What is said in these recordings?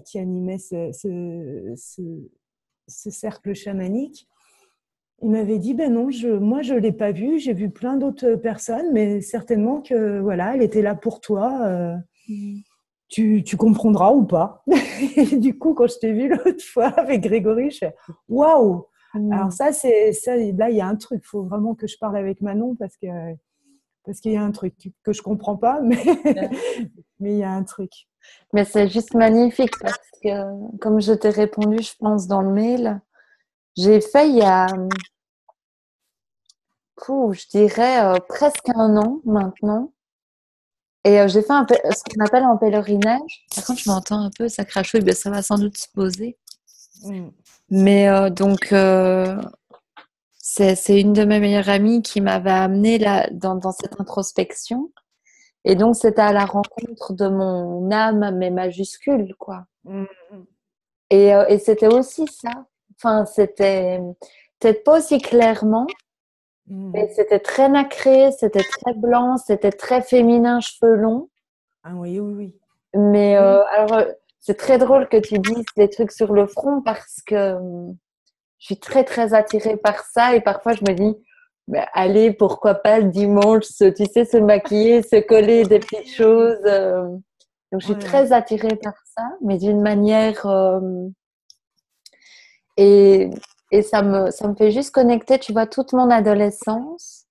qui animait ce cercle chamanique, il m'avait dit, ben non, moi je l'ai pas vue, j'ai vu plein d'autres personnes, mais certainement que voilà, elle était là pour toi. Tu comprendras ou pas. Et du coup, quand je t'ai vu l'autre fois avec Grégory, je fais waouh. Alors ça, là, il y a un truc. Il faut vraiment que je parle avec Manon parce qu'il y a un truc que je comprends pas, mais il y a un truc. Mais c'est juste magnifique parce que, comme je t'ai répondu, je pense, dans le mail, j'ai fait il y a, je dirais, presque un an maintenant. Et j'ai fait ce qu'on appelle un pèlerinage. Par contre, je m'entends un peu, ça crachouille, mais ça va sans doute se poser. Mais donc, c'est une de mes meilleures amies qui m'avait amenée là, dans cette introspection. Et donc, c'était à la rencontre de mon âme, mais majuscule, quoi. Et c'était aussi ça. Enfin, c'était peut-être pas aussi clairement, mais c'était très nacré, c'était très blanc, c'était très féminin, cheveux longs. Ah oui, oui, oui. Mais alors, c'est très drôle que tu dises des trucs sur le front parce que je suis très, très attirée par ça. Et parfois, je me dis, mais allez, pourquoi pas le dimanche, tu sais, se maquiller, se coller des petites choses. Donc, je suis très attirée par ça, mais d'une manière... et ça me fait juste connecter, tu vois, toute mon adolescence.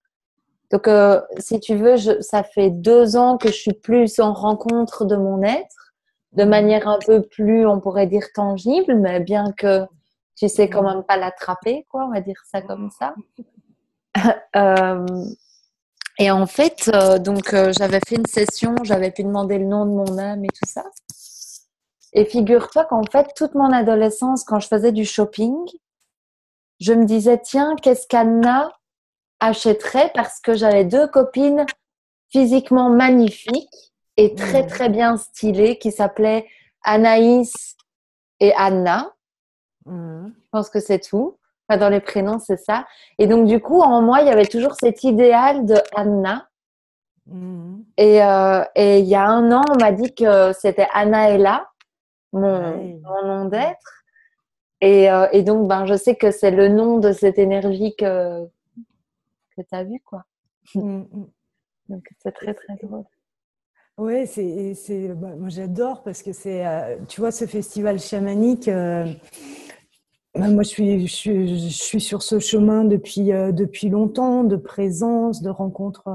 Donc, si tu veux, ça fait 2 ans que je suis plus en rencontre de mon être, de manière un peu plus, on pourrait dire, tangible, mais bien que tu sais quand même pas l'attraper, quoi, on va dire ça comme ça. Et en fait, j'avais fait une session, j'avais pu demander le nom de mon âme et tout ça. Et figure-toi qu'en fait, toute mon adolescence, quand je faisais du shopping, je me disais, tiens, qu'est-ce qu'Anna achèterait parce que j'avais 2 copines physiquement magnifiques et très, très bien stylées qui s'appelaient Anaïs et Anna. Je pense que c'est tout. Enfin, dans les prénoms, c'est ça. Et donc, du coup, en moi, il y avait toujours cet idéal de Anna. Et il y a un an, on m'a dit que c'était Anaëlla, mon nom d'être. Et donc, je sais que c'est le nom de cette énergie que tu as vu, quoi. Donc, c'est très, très drôle. Oui, moi j'adore parce que tu vois, ce festival chamanique. Moi, je suis sur ce chemin depuis longtemps, de présence, de rencontre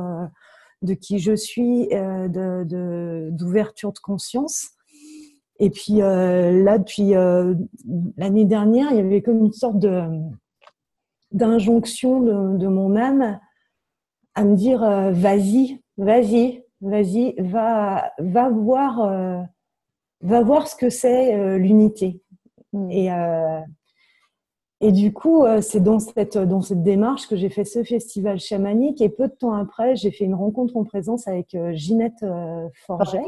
de qui je suis, d'ouverture de conscience. Et puis là, depuis l'année dernière, il y avait comme une sorte d'injonction de mon âme à me dire vas-y, va voir ce que c'est l'unité. Et du coup, c'est dans cette démarche que j'ai fait ce festival chamanique. Et peu de temps après, j'ai fait une rencontre en présence avec Ginette Forget.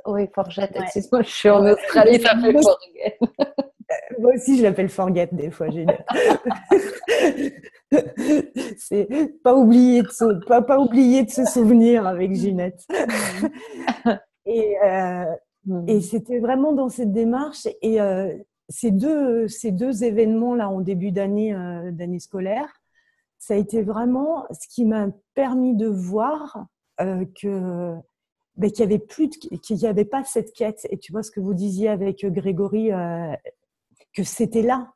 Oui, Forget. Excuse-moi, je suis en Australie, ça fait Forget. Moi aussi, je l'appelle Forget des fois, Ginette. C'est pas oublier de se souvenir avec Ginette. Et c'était vraiment dans cette démarche. Et ces deux événements-là en début d'année scolaire, ça a été vraiment ce qui m'a permis de voir qu'il n'y avait pas cette quête. Et tu vois ce que vous disiez avec Grégory, que c'était là.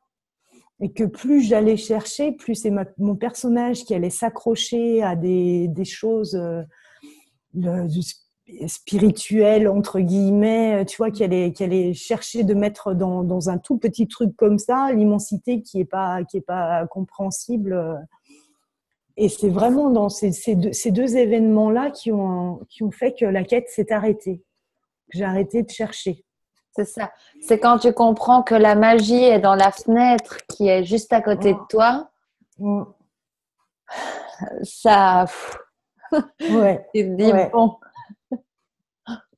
Et que plus j'allais chercher, plus c'est mon personnage qui allait s'accrocher à des choses spirituelles, entre guillemets, tu vois, qui allait chercher de mettre dans un tout petit truc comme ça, l'immensité qui est pas compréhensible. Et c'est vraiment dans ces deux événements-là qui ont fait que la quête s'est arrêtée, que j'ai arrêté de chercher. C'est ça. C'est quand tu comprends que la magie est dans la fenêtre qui est juste à côté de toi. Ça. Ouais. Tu te dis, bon.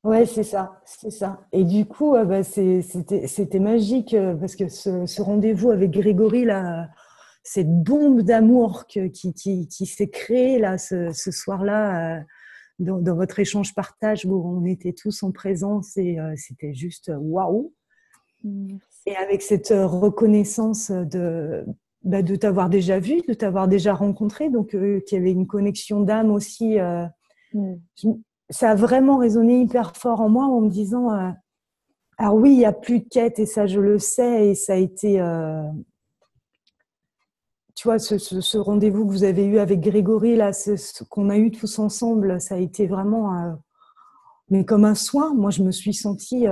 Ouais, c'est ça. Et du coup, c'était magique parce que ce rendez-vous avec Grégory, là, cette bombe d'amour qui s'est créée là, ce soir-là, dans votre échange partage où on était tous en présence et c'était juste waouh. Merci. Et avec cette reconnaissance de t'avoir déjà vu, de t'avoir déjà rencontré, donc qu'il y avait une connexion d'âme aussi. Ça a vraiment résonné hyper fort en moi en me disant alors oui, il n'y a plus de quête et ça je le sais et ça a été tu vois ce rendez-vous que vous avez eu avec Grégory là, ce qu'on a eu tous ensemble, ça a été vraiment mais comme un soin. Moi je me suis sentie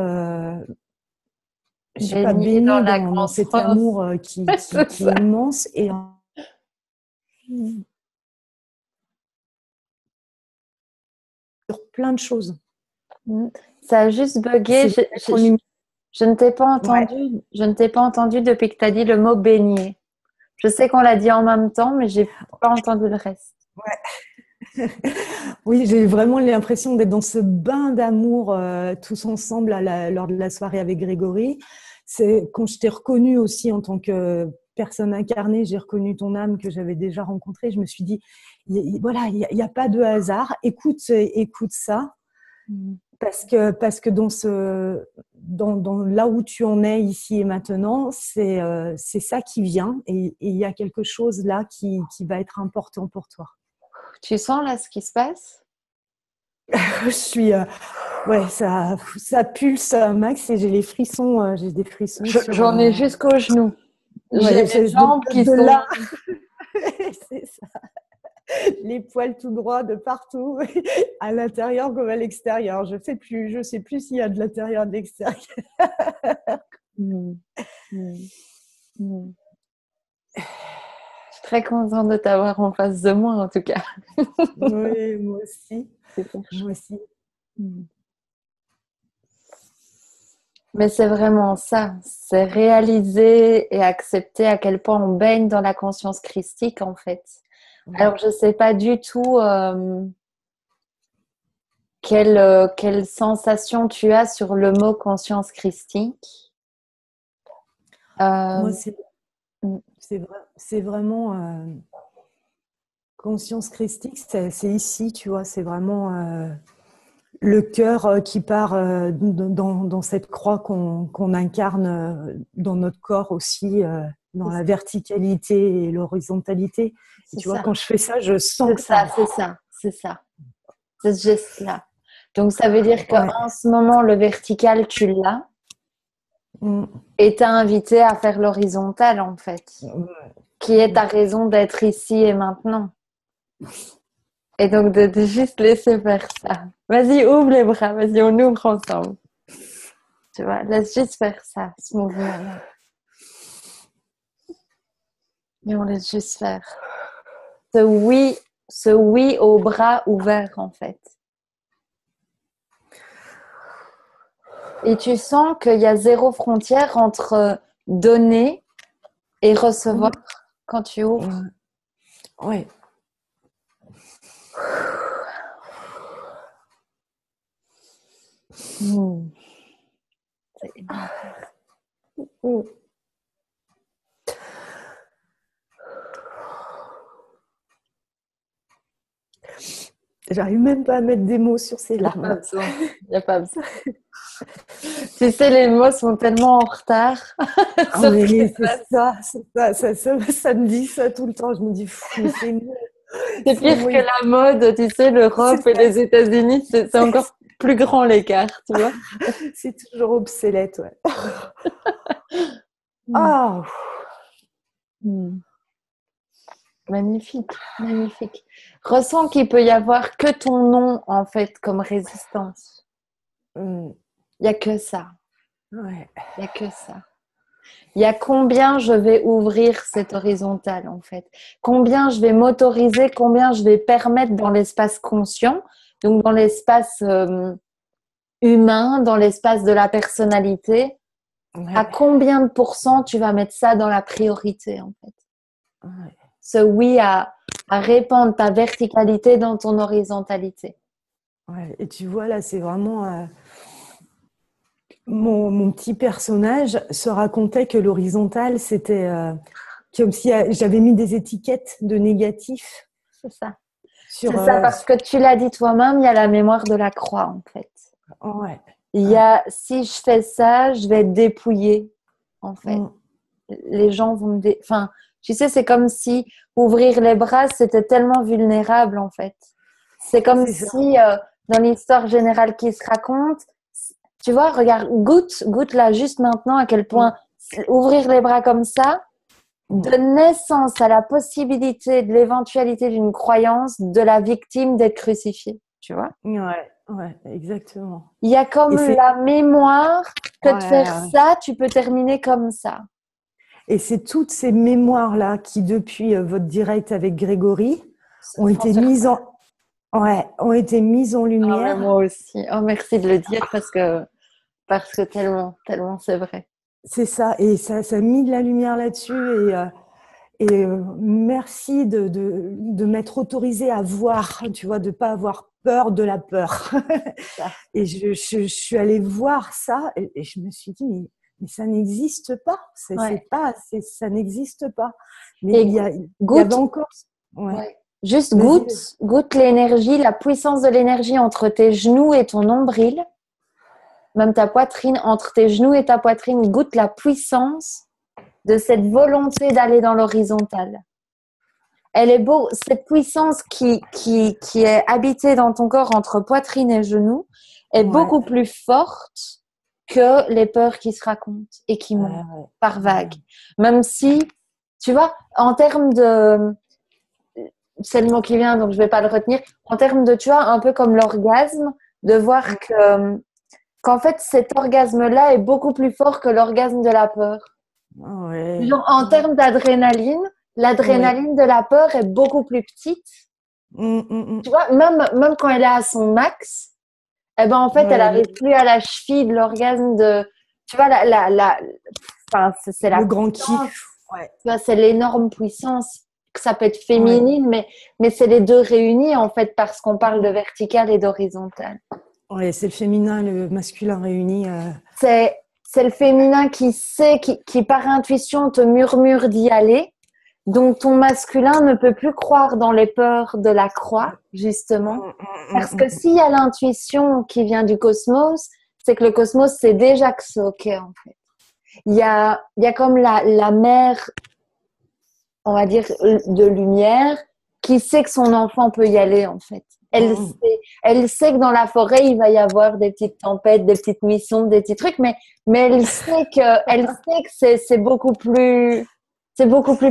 je sais pas, Baignée dans baignée la dans grande cet force. amour qui est immense et sur plein de choses. Ça a juste bugué. Je ne t'ai pas Ouais. entendu. Je ne t'ai pas entendu depuis que tu as dit le mot baigner. Je sais qu'on l'a dit en même temps, mais j'ai pas entendu le reste. Oui, j'ai vraiment l'impression d'être dans ce bain d'amour tous ensemble lors de la soirée avec Grégory. C'est quand je t'ai reconnue aussi en tant que personne incarnée, j'ai reconnu ton âme que j'avais déjà rencontrée. Je me suis dit, voilà, il y a pas de hasard. Écoute ça, parce que dans là où tu en es ici et maintenant, c'est ça qui vient et il y a quelque chose là qui va être important pour toi. Tu sens là ce qui se passe? Je suis ouais, ça pulse max et j'ai les frissons, j'ai des frissons J'en ai jusqu'aux genoux. J'ai ouais, mes jambes qui de sont. là. C'est ça. Les poils tout droits de partout, à l'intérieur comme à l'extérieur. Je sais plus s'il y a de l'intérieur et de l'extérieur. Mm. Mm. Mm. Je suis très contente de t'avoir en face de moi, en tout cas. Oui, moi aussi. Super Moi chouette. aussi. Mm. Mais c'est vraiment ça, c'est réaliser et accepter à quel point on baigne dans la conscience christique en fait. Alors je sais pas du tout quelle sensation tu as sur le mot conscience christique. Moi, Mm, c'est vraiment conscience christique, c'est ici, tu vois, c'est vraiment le cœur qui part dans cette croix qu'on incarne dans notre corps aussi, dans la verticalité et l'horizontalité. Et c'est tu vois, ça, quand je fais ça, je sens c'est que ça, ça... c'est ça, c'est ça, c'est ce geste-là. Donc ça veut dire Ouais. qu'en ce moment le vertical tu l'as Mm. et t'as invité à faire l'horizontal en fait, qui est ta raison d'être ici et maintenant. Et donc, de juste laisser faire ça. Vas-y, ouvre les bras. Vas-y, on ouvre ensemble. Tu vois, laisse juste faire ça, ce mouvement-là. Et on laisse juste faire. Ce oui aux bras ouverts, en fait. Et tu sens qu'il y a zéro frontière entre donner et recevoir quand tu ouvres. Ouais. C'est énorme. Mm. J'arrive même pas à mettre des mots sur ces Il n'y a pas larmes. besoin. Il n'y a pas besoin. Tu sais, les mots sont tellement en retard. Ah mais ça me dit ça tout le temps. Je me dis, mais C'est ces pire mots, que la mode, tu sais, l'Europe et les États-Unis, c'est encore plus grand l'écart, tu vois. c'est toujours obsolète, ouais. Ah, Magnifique, magnifique. Ressens qu'il peut y avoir que ton nom, en fait, comme résistance. Il n'y a que ça. ouais. Il n'y a que ça. Il y a combien je vais ouvrir cette horizontale, en fait. Combien je vais m'autoriser, combien je vais permettre dans l'espace conscient, donc dans l'espace humain, dans l'espace de la personnalité. Ouais. À combien de pourcents tu vas mettre ça dans la priorité, en fait. Ouais. Ce oui à répandre ta verticalité dans ton horizontalité. Ouais. Et tu vois, là, c'est vraiment... mon petit personnage se racontait que l'horizontale, c'était comme si j'avais mis des étiquettes de négatif C'est ça. sur... C'est ça, parce que tu l'as dit toi-même, il y a la mémoire de la croix, en fait. ouais. Il y a, si je fais ça, je vais être dépouillée, en fait. Les gens vont me... Enfin, tu sais, c'est comme si ouvrir les bras, c'était tellement vulnérable, en fait. C'est comme si, dans l'histoire générale qui se raconte, tu vois, regarde, goûte là, juste maintenant, à quel point ouvrir les bras comme ça donne naissance à la possibilité de l'éventualité d'une croyance de la victime d'être crucifiée, tu vois. Ouais, exactement. Il y a comme la mémoire que de faire ça, tu peux terminer comme ça. Et c'est toutes ces mémoires-là qui, depuis votre direct avec Grégory, ont été mises en lumière. Moi aussi. Oh, merci de le dire parce que tellement, tellement c'est vrai. C'est ça, et ça a mis de la lumière là-dessus, et merci de m'être autorisée à voir, tu vois, de pas avoir peur de la peur. Et je suis allée voir ça, et je me suis dit, mais ça n'existe pas, ça n'existe pas. Mais il y avait encore... Juste goûte l'énergie, la puissance de l'énergie entre tes genoux et ton nombril. Même ta poitrine, entre tes genoux et ta poitrine, goûte la puissance de cette volonté d'aller dans l'horizontale. Elle est beau, cette puissance qui est habitée dans ton corps entre poitrine et genoux est beaucoup plus forte que les peurs qui se racontent et qui montent par vagues. Même si, tu vois, en termes de... C'est le mot qui vient, donc je vais pas le retenir. En termes de, tu vois, un peu comme l'orgasme, de voir qu'en fait, cet orgasme-là est beaucoup plus fort que l'orgasme de la peur. Genre, en termes d'adrénaline, l'adrénaline de la peur est beaucoup plus petite. Tu vois, même quand elle est à son max, eh ben, en fait, elle n'arrive plus à la cheville de l'orgasme de... Tu vois, enfin, c'est la... Le grand kiff. Tu vois, c'est l'énorme puissance. Ça peut être féminine, mais c'est les deux réunis, en fait, parce qu'on parle de vertical et d'horizontal. Oui, c'est le féminin et le masculin réunis. C'est le féminin qui sait, qui par intuition te murmure d'y aller. Donc, ton masculin ne peut plus croire dans les peurs de la croix, justement. Parce que s'il y a l'intuition qui vient du cosmos, c'est que le cosmos sait déjà que c'est OK, en fait. Il y a comme la mère, on va dire, de lumière, qui sait que son enfant peut y aller, en fait. Elle sait que dans la forêt, il va y avoir des petites tempêtes, des petites nuits sombres, des petits trucs, mais elle sait que c'est beaucoup plus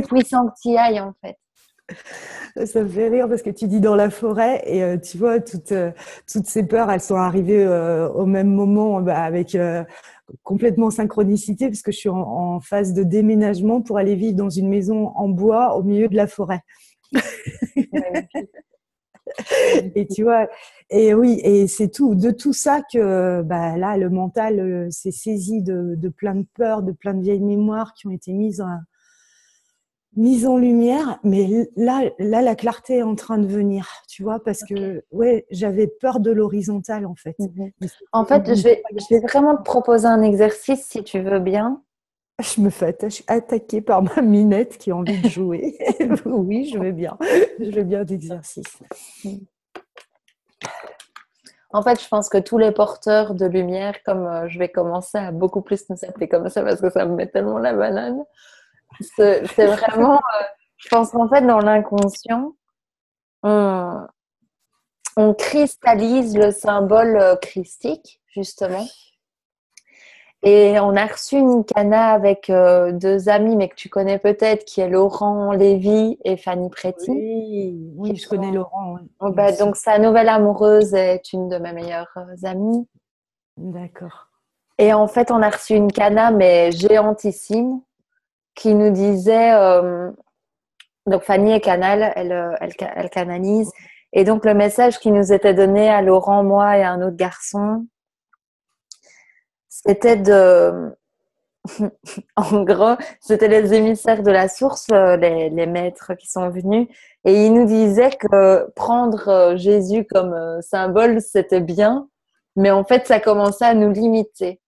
puissant que tu y ailles, en fait. Ça me fait rire parce que tu dis dans la forêt, et tu vois, toutes ces peurs, elles sont arrivées au même moment, avec complètement synchronicité, parce que je suis en phase de déménagement pour aller vivre dans une maison en bois au milieu de la forêt. Et tu vois, et oui, et c'est de tout ça que là, le mental s'est saisi de plein de peurs, de plein de vieilles mémoires qui ont été mises en lumière. Mais là, la clarté est en train de venir, tu vois, parce que j'avais peur de l'horizontale, en fait. En fait, je vais vraiment te proposer un exercice, si tu veux bien. Je me fais attaquer par ma minette qui a envie de jouer. Oui, je veux bien. Je veux bien d'exercice. En fait, je pense que tous les porteurs de lumière, comme je vais commencer à beaucoup plus nous appeler comme ça parce que ça me met tellement la banane, c'est vraiment... je pense qu'en fait, dans l'inconscient, on cristallise le symbole christique, justement. Et on a reçu une cana avec deux amis, mais que tu connais peut-être, qui est Laurent Lévy et Fanny Préti. Oui, je connais Laurent. Donc, sa nouvelle amoureuse est une de mes meilleures amies. D'accord. Et en fait, on a reçu une cana, mais géantissime, qui nous disait... donc, Fanny est canal, elle canalise. Et donc, le message qui nous était donné à Laurent, moi et un autre garçon, c'était en gros, c'était les émissaires de la source, les maîtres qui sont venus, et ils nous disaient que prendre Jésus comme symbole, c'était bien, mais en fait, ça commençait à nous limiter.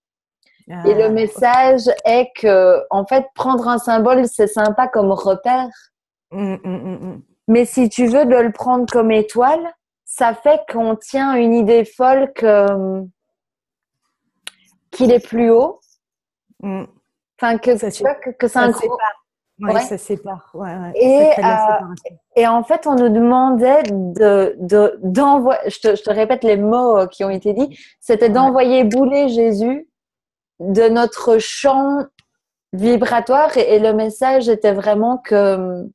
Et le message est que, en fait, prendre un symbole, c'est sympa comme repère, mais si tu veux de le prendre comme étoile, ça fait qu'on tient une idée folle que qu'il est plus haut. Mm. Enfin, que Ça, tu vois que c'est un gros... sépare. Ouais, Ouais. ça sépare. Ouais. Et, Ça crée de la séparation. et en fait, on nous demandait d'envoyer, je te répète les mots qui ont été dits, c'était d'envoyer bouler Jésus de notre champ vibratoire. Et le message était vraiment que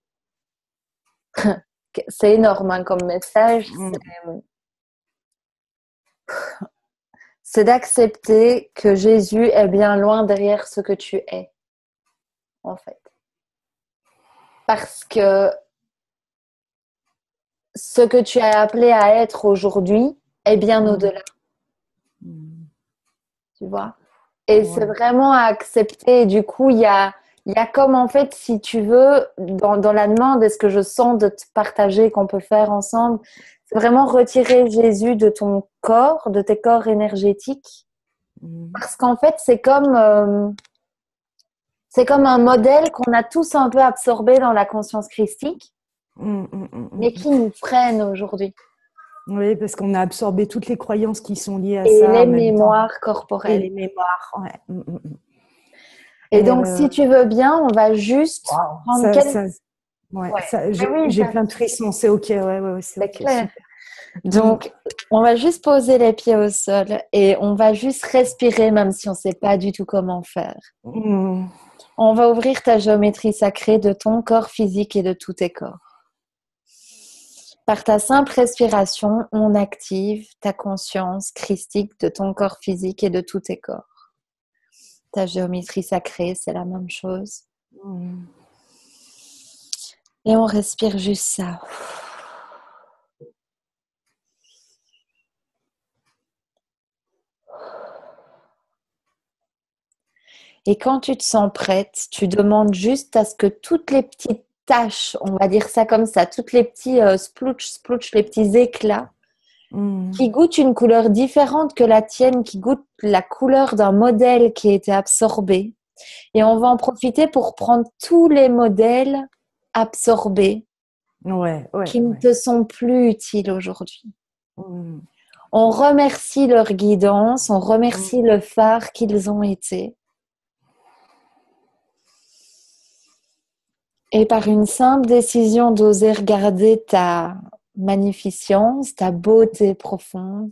c'est énorme hein, comme message. C'est d'accepter que Jésus est bien loin derrière ce que tu es, en fait. Parce que ce que tu as appelé à être aujourd'hui est bien au-delà. Tu vois? Et c'est vraiment à accepter. Et du coup, il y a comme, en fait, si tu veux, dans la demande, est-ce que je sens de te partager qu'on peut faire ensemble, c'est vraiment retirer Jésus de ton corps, de tes corps énergétiques. Parce qu'en fait, c'est comme un modèle qu'on a tous un peu absorbé dans la conscience christique, mais qui nous freine aujourd'hui. Oui, parce qu'on a absorbé toutes les croyances qui sont liées à et ça. les mémoires corporelles. Et les mémoires, ouais. Et donc, si tu veux bien, on va juste prendre j'ai plein de frissons, c'est ok, c'est ok, clair. super. Donc, on va juste poser les pieds au sol et on va juste respirer, même si on ne sait pas du tout comment faire. On va ouvrir ta géométrie sacrée de ton corps physique et de tous tes corps. Par ta simple respiration, on active ta conscience christique de ton corps physique et de tous tes corps. Ta géométrie sacrée, c'est la même chose. Et on respire juste ça. Et quand tu te sens prête, tu demandes juste à ce que toutes les petites taches, on va dire ça comme ça, toutes les petits splouch, les petits éclats, qui goûtent une couleur différente que la tienne, qui goûtent la couleur d'un modèle qui a été absorbé. Et on va en profiter pour prendre tous les modèles absorbés qui ne te sont plus utiles aujourd'hui. On remercie leur guidance, on remercie le phare qu'ils ont été. Et par une simple décision d'oser regarder ta magnificence, ta beauté profonde,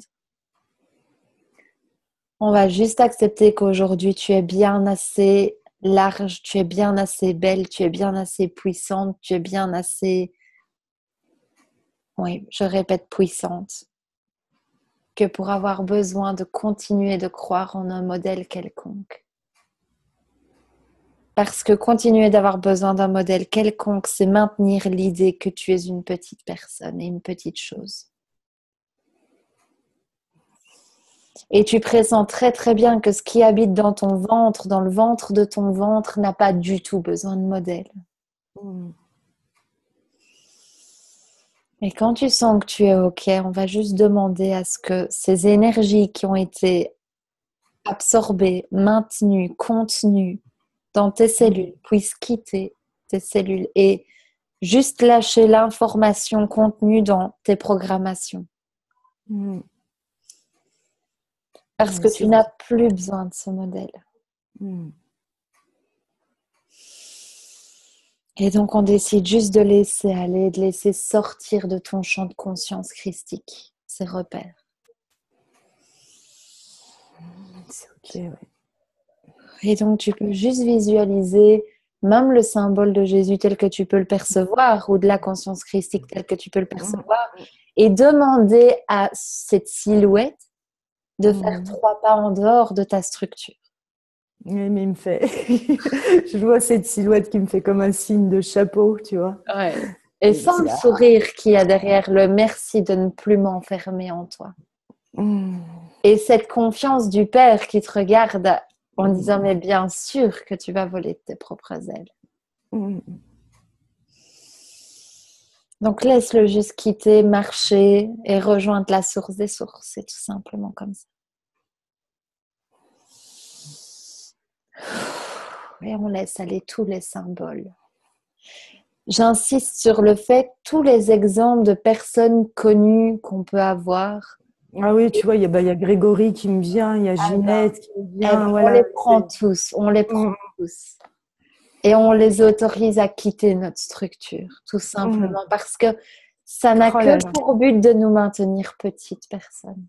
on va juste accepter qu'aujourd'hui tu es bien assez large, tu es bien assez belle, tu es bien assez puissante, tu es bien assez, oui, je répète puissante, que pour avoir besoin de continuer de croire en un modèle quelconque. Parce que continuer d'avoir besoin d'un modèle quelconque, c'est maintenir l'idée que tu es une petite personne et une petite chose. Et tu pressens très très bien que ce qui habite dans ton ventre, dans le ventre de ton ventre, n'a pas du tout besoin de modèle. Et quand tu sens que tu es OK, on va juste demander à ce que ces énergies qui ont été absorbées, maintenues, contenues dans tes cellules puissent quitter tes cellules et juste lâcher l'information contenue dans tes programmations. Parce que tu n'as plus besoin de ce modèle. Et donc, on décide juste de laisser aller, de laisser sortir de ton champ de conscience christique ces repères. C'est ok, Et donc, tu peux juste visualiser même le symbole de Jésus tel que tu peux le percevoir ou de la conscience christique tel que tu peux le percevoir et demander à cette silhouette de faire 3 pas en dehors de ta structure. Oui, mais il me fait... je vois cette silhouette qui me fait comme un signe de chapeau, tu vois. Ouais. Et sans le sourire qu'il y a derrière le merci de ne plus m'enfermer en toi. Et cette confiance du Père qui te regarde en disant mais bien sûr que tu vas voler de tes propres ailes. Donc laisse-le juste quitter, marcher et rejoindre la source des sources. C'est tout simplement comme ça. Et on laisse aller tous les symboles. J'insiste sur le fait, tous les exemples de personnes connues qu'on peut avoir, Ah oui, tu vois, il y a Grégory qui me vient, il y a Ah ben, Ginette qui me eh ben, vient, on les voilà. prend tous, on les prend Mm, tous. Et on les autorise à quitter notre structure, tout mm. simplement, parce que ça n'a Oh que là là. pour but de nous maintenir petites personnes.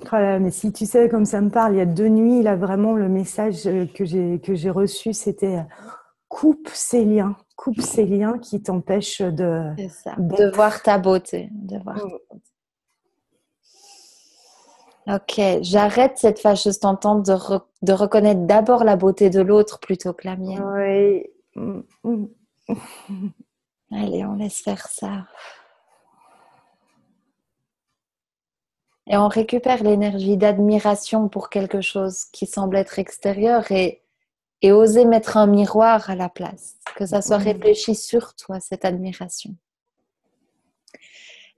Oh là là, mais si tu sais comme ça me parle, il y a 2 nuits, là, vraiment, le message que j'ai reçu, c'était coupe ces liens qui t'empêchent C'est ça, de d'être. voir ta beauté, de voir ta Mm. beauté. Ok, j'arrête cette fâcheuse tendance de reconnaître d'abord la beauté de l'autre plutôt que la mienne. Oui. Mm, mm. Allez, on laisse faire ça. Et on récupère l'énergie d'admiration pour quelque chose qui semble être extérieur et oser mettre un miroir à la place, que ça soit Mm. réfléchi sur toi, cette admiration.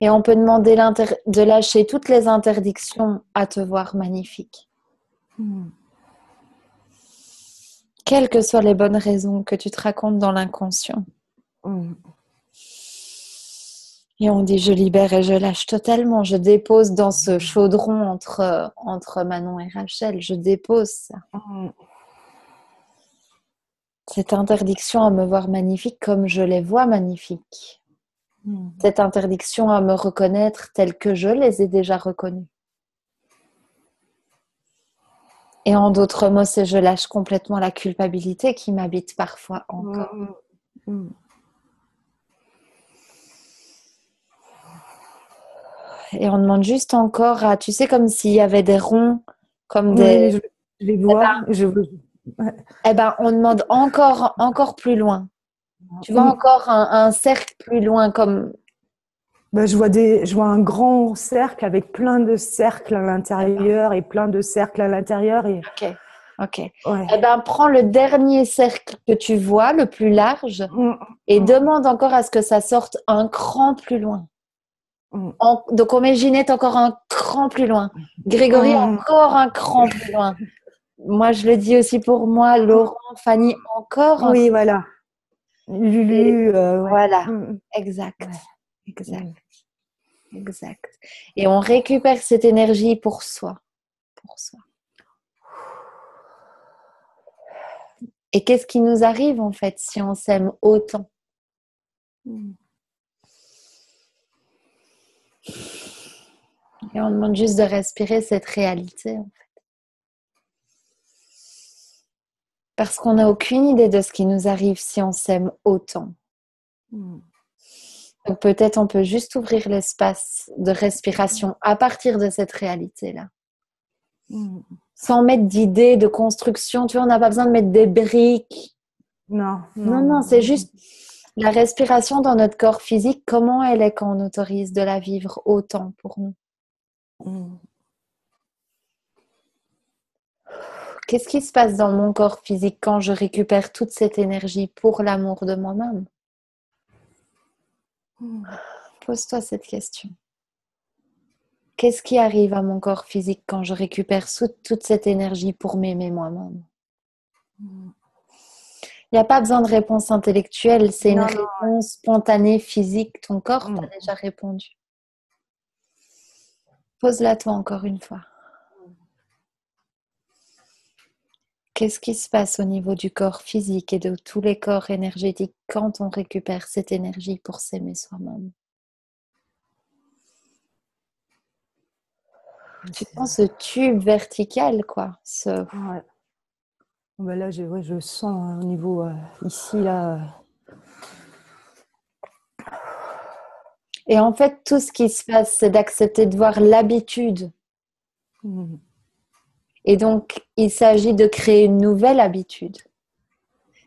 Et on peut demander de lâcher toutes les interdictions à te voir magnifique. Mm. Quelles que soient les bonnes raisons que tu te racontes dans l'inconscient. Mm. Et on dit je libère et je lâche totalement. Je dépose dans ce chaudron entre Manon et Rachel. Je dépose ça. Mm. Cette interdiction à me voir magnifique comme je les vois magnifiques. Mm. Cette interdiction à me reconnaître telle que je les ai déjà reconnus. Et en d'autres mots, c'est je lâche complètement la culpabilité qui m'habite parfois encore. Mm. Mm. Et on demande juste encore à, tu sais, comme s'il y avait des ronds, comme des... Oui, je les Eh vois. ben, Ouais. on demande encore plus loin. Tu vois, Mm. encore un cercle plus loin, comme... Bah, je vois un grand cercle avec plein de cercles à l'intérieur et plein de cercles à l'intérieur. Et Ok, ok. ouais. Prends le dernier cercle que tu vois, le plus large, Mm. et Mm. demande encore à ce que ça sorte un cran plus loin. Mm. Donc, on met Ginette encore un cran plus loin. Grégory, Mm. encore un cran plus loin. Moi, je le dis aussi pour moi, Laurent, Fanny, encore un cran. Oui, voilà. Et Lulu, ouais. voilà, Mm. exact, Ouais. exact, Mm. exact. Et on récupère cette énergie pour soi, pour soi. Et qu'est-ce qui nous arrive en fait si on s'aime autant? Mm. Et on demande juste de respirer cette réalité. Parce qu'on n'a aucune idée de ce qui nous arrive si on s'aime autant. Mm. Donc peut-être on peut juste ouvrir l'espace de respiration à partir de cette réalité-là. Mm. Sans mettre d'idées, de construction. Tu vois, on n'a pas besoin de mettre des briques. Non, Non, non, non, non. c'est juste la respiration dans notre corps physique. Comment elle est quand on autorise de la vivre autant pour nous? Mm. Qu'est-ce qui se passe dans mon corps physique quand je récupère toute cette énergie pour l'amour de moi-même? Mm. Pose-toi cette question. Qu'est-ce qui arrive à mon corps physique quand je récupère toute cette énergie pour m'aimer moi-même? Mm. Il n'y a pas besoin de réponse intellectuelle, c'est une Non, non. réponse spontanée, physique. Ton corps t'a Mm. déjà répondu. Pose-la toi encore une fois. Qu'est-ce qui se passe au niveau du corps physique et de tous les corps énergétiques quand on récupère cette énergie pour s'aimer soi-même? Tu sens ce tube vertical, quoi. Ouais. Bah là, ouais, je sens au niveau ici, là. Et en fait, tout ce qui se passe, c'est d'accepter de voir l'habitude. Mm. Et donc, il s'agit de créer une nouvelle habitude.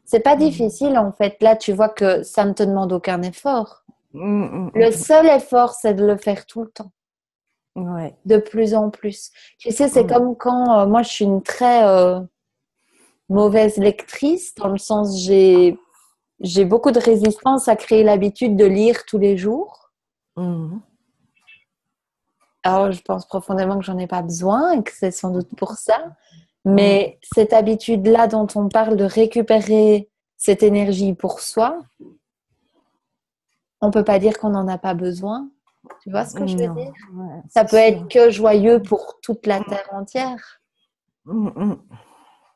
C'est pas difficile, en fait. Là, tu vois que ça ne te demande aucun effort. Mm. Le Mm. seul effort, c'est de le faire tout le temps. Ouais. De plus en plus. Tu sais, c'est Mm. comme quand moi, je suis une très mauvaise lectrice, dans le sens j'ai beaucoup de résistance à créer l'habitude de lire tous les jours. Mm. Alors, je pense profondément que j'en ai pas besoin et que c'est sans doute pour ça. Mais cette habitude-là dont on parle de récupérer cette énergie pour soi, on peut pas dire qu'on n'en a pas besoin. Tu vois ce que je veux Non, dire? ouais, Ça c'est peut sûr. être que joyeux pour toute la terre entière. Mm, mm.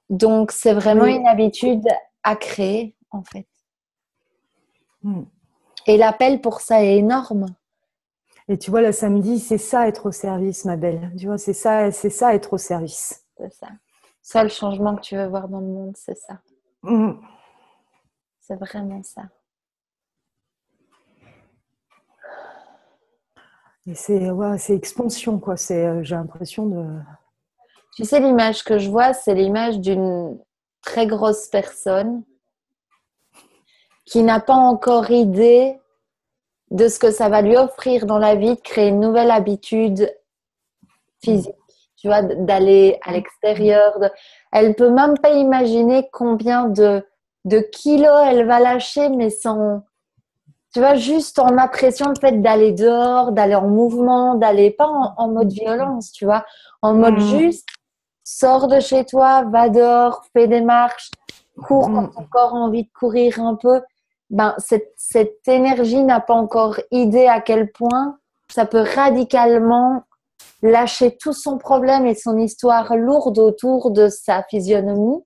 Donc, c'est vraiment Oui. une habitude à créer, en fait. Mm. Et l'appel pour ça est énorme. Et tu vois, le samedi, c'est ça être au service, ma belle. Tu vois, c'est ça être au service. C'est ça. Ça, le changement que tu veux voir dans le monde, c'est ça. Mm. C'est vraiment ça. Et c'est expansion, quoi. J'ai l'impression de. Tu sais, l'image que je vois, c'est l'image d'une très grosse personne qui n'a pas encore idée de ce que ça va lui offrir dans la vie de créer une nouvelle habitude physique. Tu vois, d'aller à l'extérieur. Elle peut même pas imaginer combien de kilos elle va lâcher, mais sans, tu vois, juste en appréciant le fait d'aller dehors, d'aller en mouvement, d'aller pas en mode violence, tu vois, en mode juste, sors de chez toi, va dehors, fais des marches, cours quand ton corps a envie de courir un peu. Ben, cette énergie n'a pas encore idée à quel point ça peut radicalement lâcher tout son problème et son histoire lourde autour de sa physionomie.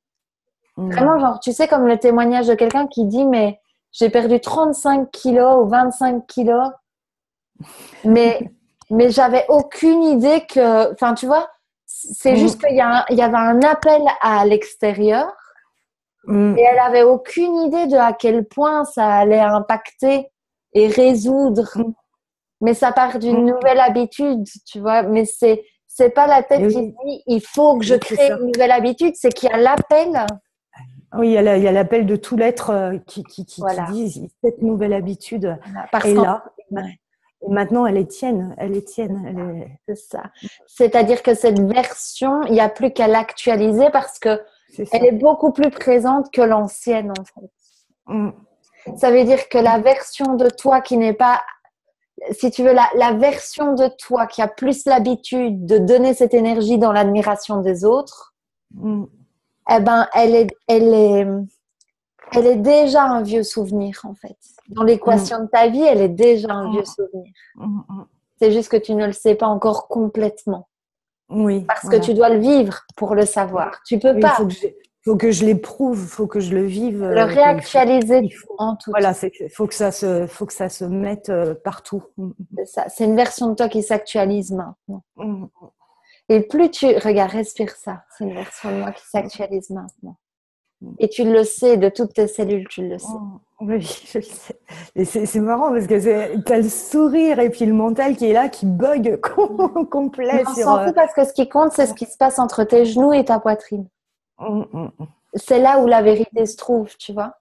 Vraiment, genre, tu sais, comme le témoignage de quelqu'un qui dit, mais j'ai perdu 35 kilos ou 25 kilos, mais j'avais aucune idée que, enfin, tu vois, c'est juste qu'il y avait un appel à l'extérieur et elle avait aucune idée de à quel point ça allait impacter et résoudre. Mais ça part d'une nouvelle habitude, tu vois. Mais c'est pas la tête qui dit il faut que je crée une nouvelle habitude, c'est qu'il y a l'appel. Oui, il y a l'appel de tout l'être qui Voilà. dit cette nouvelle habitude Voilà. Parce est qu'en là. ouais. Et maintenant, elle est tienne. Elle est tienne. C'est ça. C'est-à-dire que cette version, il n'y a plus qu'à l'actualiser parce que elle est beaucoup plus présente que l'ancienne, en fait. Ça veut dire que la version de toi qui n'est pas, si tu veux, la version de toi qui a plus l'habitude de donner cette énergie dans l'admiration des autres, eh ben, elle est déjà un vieux souvenir, en fait. Dans l'équation de ta vie, elle est déjà un vieux souvenir. C'est juste que tu ne le sais pas encore complètement. Oui. Parce que tu dois le vivre pour le savoir. Tu peux pas. Faut que je l'éprouve, faut que je le vive. Le réactualiser en tout. Voilà, faut que ça se mette partout. C'est ça. C'est une version de toi qui s'actualise maintenant. Et plus tu regardes, respire ça. C'est une version de moi qui s'actualise maintenant. Et tu le sais, de toutes tes cellules, tu le sais. Oui, je le sais. Et c'est marrant parce que t'as le sourire et puis le mental qui est là, qui bug complet. Mais on s'en fout parce que ce qui compte, c'est ce qui se passe entre tes genoux et ta poitrine. C'est là où la vérité se trouve, tu vois.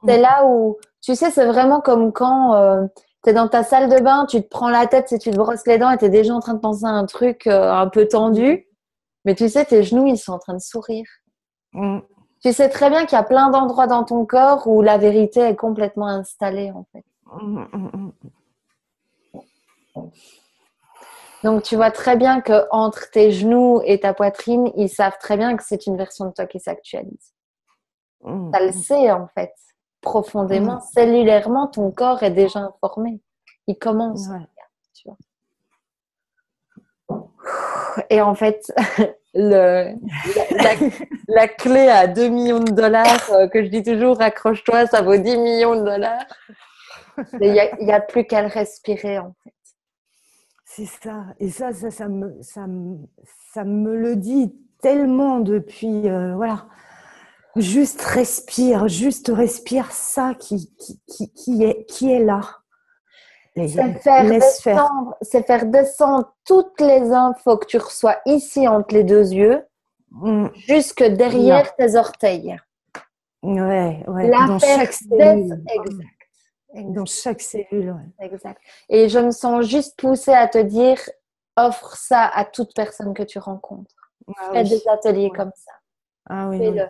C'est là où, tu sais, c'est vraiment comme quand tu es dans ta salle de bain, tu te prends la tête, si tu te brosses les dents et tu es déjà en train de penser à un truc un peu tendu. Mais tu sais, tes genoux, ils sont en train de sourire. Tu sais très bien qu'il y a plein d'endroits dans ton corps où la vérité est complètement installée, en fait. Donc, tu vois très bien que entre tes genoux et ta poitrine, ils savent très bien que c'est une version de toi qui s'actualise. Ça le sait, en fait. Profondément, cellulairement, ton corps est déjà informé. Il commence. Tu vois. Et en fait, la clé à 2 millions de dollars, que je dis toujours, accroche-toi, ça vaut 10 millions de dollars. Il n'y a plus qu'à le respirer, en fait. C'est ça. Et ça me le dit tellement depuis, voilà. Juste respire ça qui est là. C'est faire descendre toutes les infos que tu reçois ici entre les deux yeux, jusque derrière tes orteils. Ouais. Dans chaque cellule. Exact. Dans chaque cellule, ouais. Exact. Et je me sens juste poussée à te dire, offre ça à toute personne que tu rencontres. Fais des ateliers comme ça. Fais-le.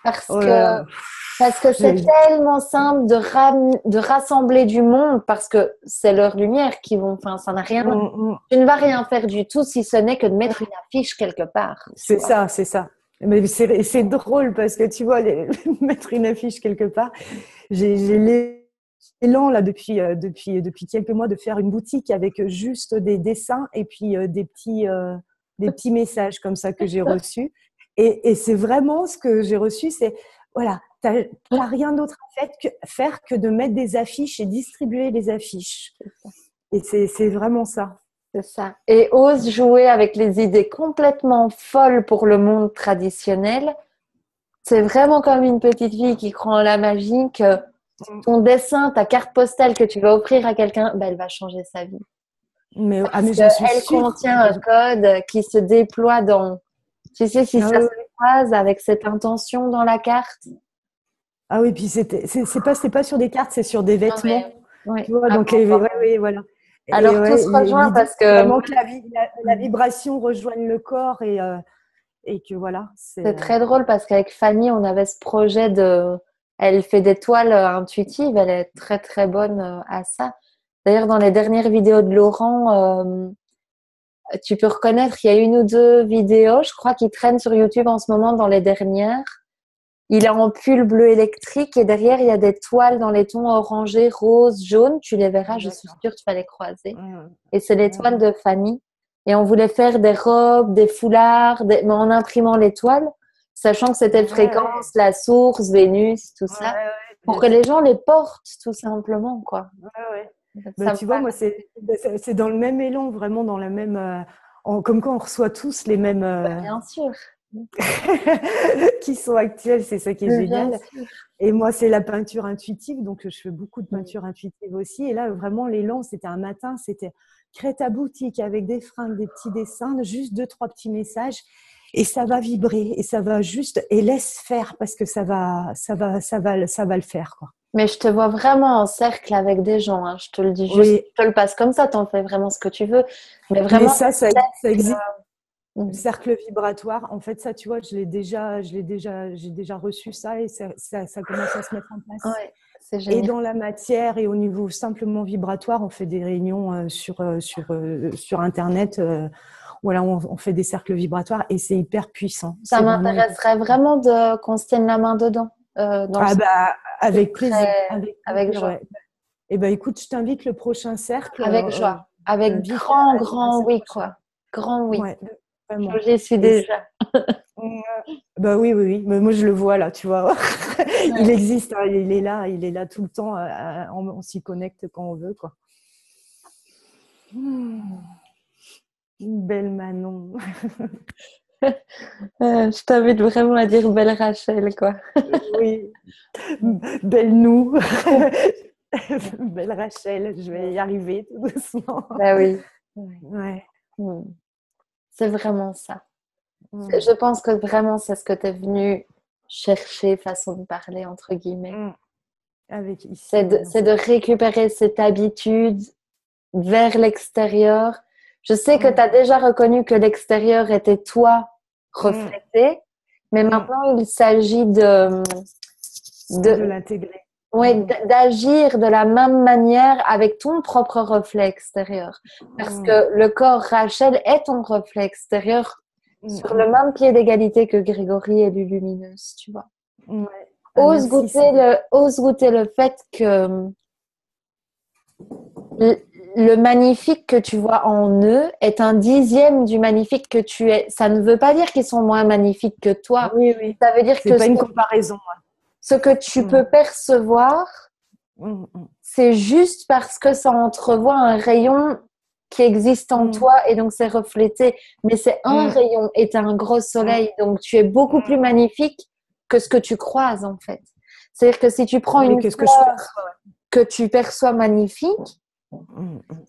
Parce que c'est tellement simple de rassembler du monde, parce que c'est leur lumière qui vont, enfin, ça n'a rien. Tu ne vas rien faire du tout si ce n'est que de mettre une affiche quelque part. C'est ça. Mais c'est drôle parce que tu vois, mettre une affiche quelque part, j'ai élan là depuis quelques mois de faire une boutique avec juste des dessins et puis des petits messages comme ça que j'ai reçus. Et c'est vraiment ce que j'ai reçu, c'est voilà, t'as rien d'autre à faire que de mettre des affiches et distribuer les affiches. Et c'est vraiment ça. C'est ça. Et ose jouer avec les idées complètement folles pour le monde traditionnel. C'est vraiment comme une petite fille qui croit en la magie, que ton dessin, ta carte postale que tu vas offrir à quelqu'un, ben, elle va changer sa vie. Mais Parce j'en suis qu'elle sûre. contient un code qui se déploie dans… Tu sais, si ça se croise avec cette intention dans la carte. Ah oui, puis c'est pas sur des cartes, c'est sur des vêtements. Ouais. Tu vois, Ah, donc ouais, voilà. Et alors, tout ouais, se rejoint l'idée, parce c'est que vraiment que la vibration rejoigne le corps et que voilà. c'est très drôle parce qu'avec Fanny, on avait ce projet de… Elle fait des toiles intuitives, elle est très très bonne à ça. D'ailleurs, dans les dernières vidéos de Laurent, tu peux reconnaître, il y a une ou deux vidéos, je crois, qui traînent sur YouTube en ce moment dans les dernières. Il est en pull bleu électrique et derrière, il y a des toiles dans les tons orangés, rose, jaune. Tu les verras, je suis sûre, tu vas les croiser. Et c'est les toiles de Fanny. Et on voulait faire des robes, des foulards, mais en imprimant les toiles, sachant que c'était fréquence, la source, Vénus, tout ça, pour que les gens les portent, tout simplement, quoi. Bah, tu vois, moi, c'est dans le même élan, vraiment dans la même… comme quand on reçoit tous les mêmes… Bien sûr. qui sont actuels, c'est ça qui est génial. Et moi, c'est la peinture intuitive, donc je fais beaucoup de peinture intuitive aussi. Et là, vraiment, l'élan, c'était un matin, c'était crée ta boutique avec des fringues, des petits dessins, juste 2-3 petits messages, et ça va vibrer, et ça va juste, et laisse faire parce que ça va le faire, quoi. Mais je te vois vraiment en cercle avec des gens, hein. Je te le dis juste, Oui. je te le passe comme ça, t'en fais vraiment ce que tu veux. Mais Mais vraiment, ça existe. euh, Le cercle vibratoire, en fait, ça, tu vois, j'ai déjà reçu ça et ça commence à se mettre en place. ouais, c'est Et génial. dans la matière et au niveau simplement vibratoire, on fait des réunions sur Internet. Voilà, on fait des cercles vibratoires et c'est hyper puissant. Ça C'est vraiment hyper… m'intéresserait vraiment de qu'on se tienne la main dedans, dans le Ah sens bah, avec plaisir, avec joie. ouais. Et ben écoute, je t'invite le prochain cercle. Avec joie. Je Avec t'invite à grand ce oui, prochain. quoi. Grand oui. Ouais, vraiment. J'y suis Et déjà. bah oui, oui, oui. Mais moi, je le vois là, tu vois. Il Ouais. existe, hein, il est là tout le temps. On s'y connecte quand on veut, quoi. Une belle Manon. Je t'invite vraiment à dire belle Rachel, quoi. Oui, belle nous. Belle Rachel, je vais y arriver tout doucement. Bah oui. Ouais. Hmm. C'est vraiment ça. Mm. Je pense que vraiment, c'est ce que tu es venu chercher, façon de parler, entre guillemets. Mm. Avec ici, C'est de récupérer cette habitude vers l'extérieur. Je sais que tu as déjà reconnu que l'extérieur était toi reflété, mais maintenant il s'agit de l'intégrer. ouais, d'agir de la même manière avec ton propre reflet extérieur. Parce que le corps Rachel est ton reflet extérieur sur le même pied d'égalité que Grégory et Lulumineuse, tu vois. Ouais. Ah, Ose merci, goûter le fait que le magnifique que tu vois en eux est un dixième du magnifique que tu es. Ça ne veut pas dire qu'ils sont moins magnifiques que toi. oui, oui. Ça veut dire C'est que pas une comparaison. ce que tu peux percevoir, c'est juste parce que ça entrevoit un rayon qui existe en toi et donc c'est reflété. Mais c'est un rayon et t'as un gros soleil, donc tu es beaucoup plus magnifique que ce que tu croises en fait. C'est-à-dire que si tu prends une fleur que tu perçois magnifique,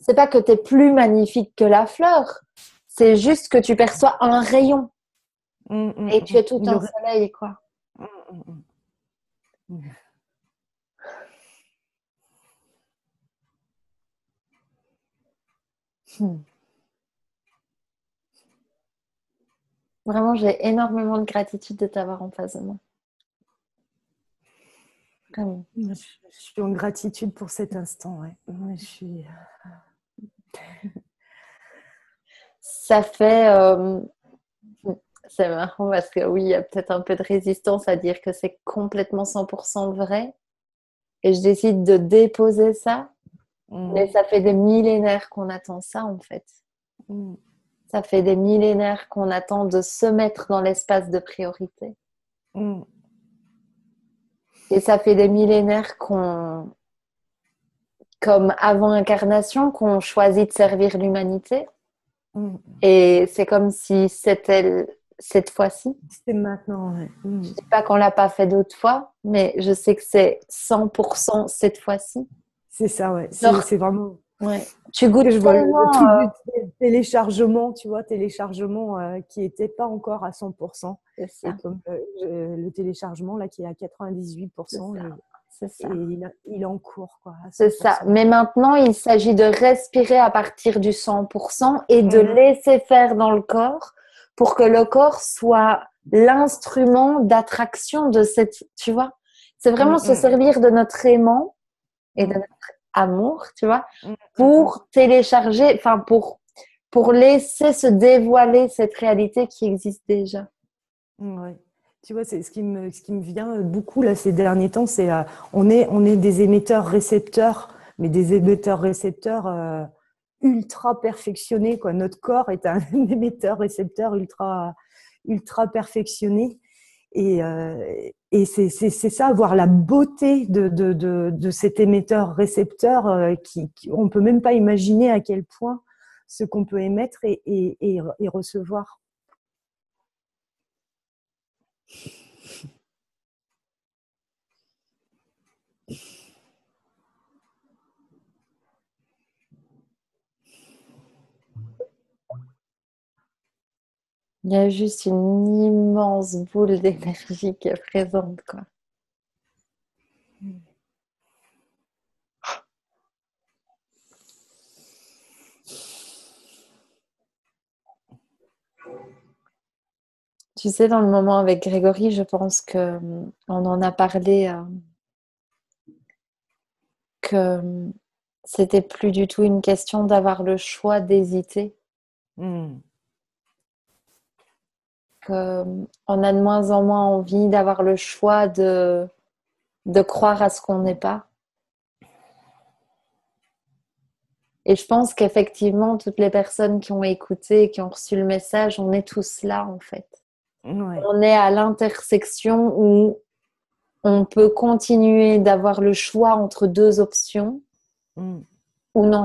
c'est pas que tu es plus magnifique que la fleur, c'est juste que tu perçois un rayon et tu es tout un soleil, quoi. Vraiment, j'ai énormément de gratitude de t'avoir en face de moi. Vraiment. Je suis en gratitude pour cet instant, ouais. Je suis… Ça fait… c'est marrant parce que oui, il y a peut-être un peu de résistance à dire que c'est complètement 100% vrai. et je décide de déposer ça, mais ça fait des millénaires qu'on attend ça en fait. Ça fait des millénaires qu'on attend de se mettre dans l'espace de priorité. Et ça fait des millénaires qu'on, comme avant incarnation, qu'on choisit de servir l'humanité. Et c'est comme si c'était cette fois-ci. C'est maintenant, ouais. Je ne dis pas qu'on ne l'a pas fait d'autres fois, mais je sais que c'est 100% cette fois-ci. C'est ça, ouais. Genre, C'est vraiment... ouais. Tu goûtes Je vois tellement... le truc du téléchargement, tu vois, téléchargement qui n'était pas encore à 100%. C'est ça. Et comme le téléchargement, là, qui est à 98%. C'est ça. Et il est en cours, quoi. C'est ça. Mais maintenant, il s'agit de respirer à partir du 100% et de laisser faire dans le corps pour que le corps soit l'instrument d'attraction de cette, tu vois. C'est vraiment se servir de notre aimant et de notre amour, tu vois, pour télécharger, enfin, pour laisser se dévoiler cette réalité qui existe déjà. Ouais. Tu vois, c'est ce qui me vient beaucoup là ces derniers temps, c'est on est des émetteurs-récepteurs, mais des émetteurs-récepteurs ultra perfectionnés, quoi. Notre corps est un émetteur-récepteur ultra perfectionné, et c'est ça, voir la beauté de cet émetteur-récepteur on peut même pas imaginer à quel point ce qu'on peut émettre et recevoir. Il y a juste une immense boule d'énergie qui est présente, quoi. Tu sais, dans le moment avec Grégory, je pense que on en a parlé, que c'était plus du tout une question d'avoir le choix d'hésiter. On a de moins en moins envie d'avoir le choix de croire à ce qu'on n'est pas. Et je pense qu'effectivement, toutes les personnes qui ont écouté, qui ont reçu le message, on est tous là en fait. Ouais. On est à l'intersection où on peut continuer d'avoir le choix entre deux options ou non,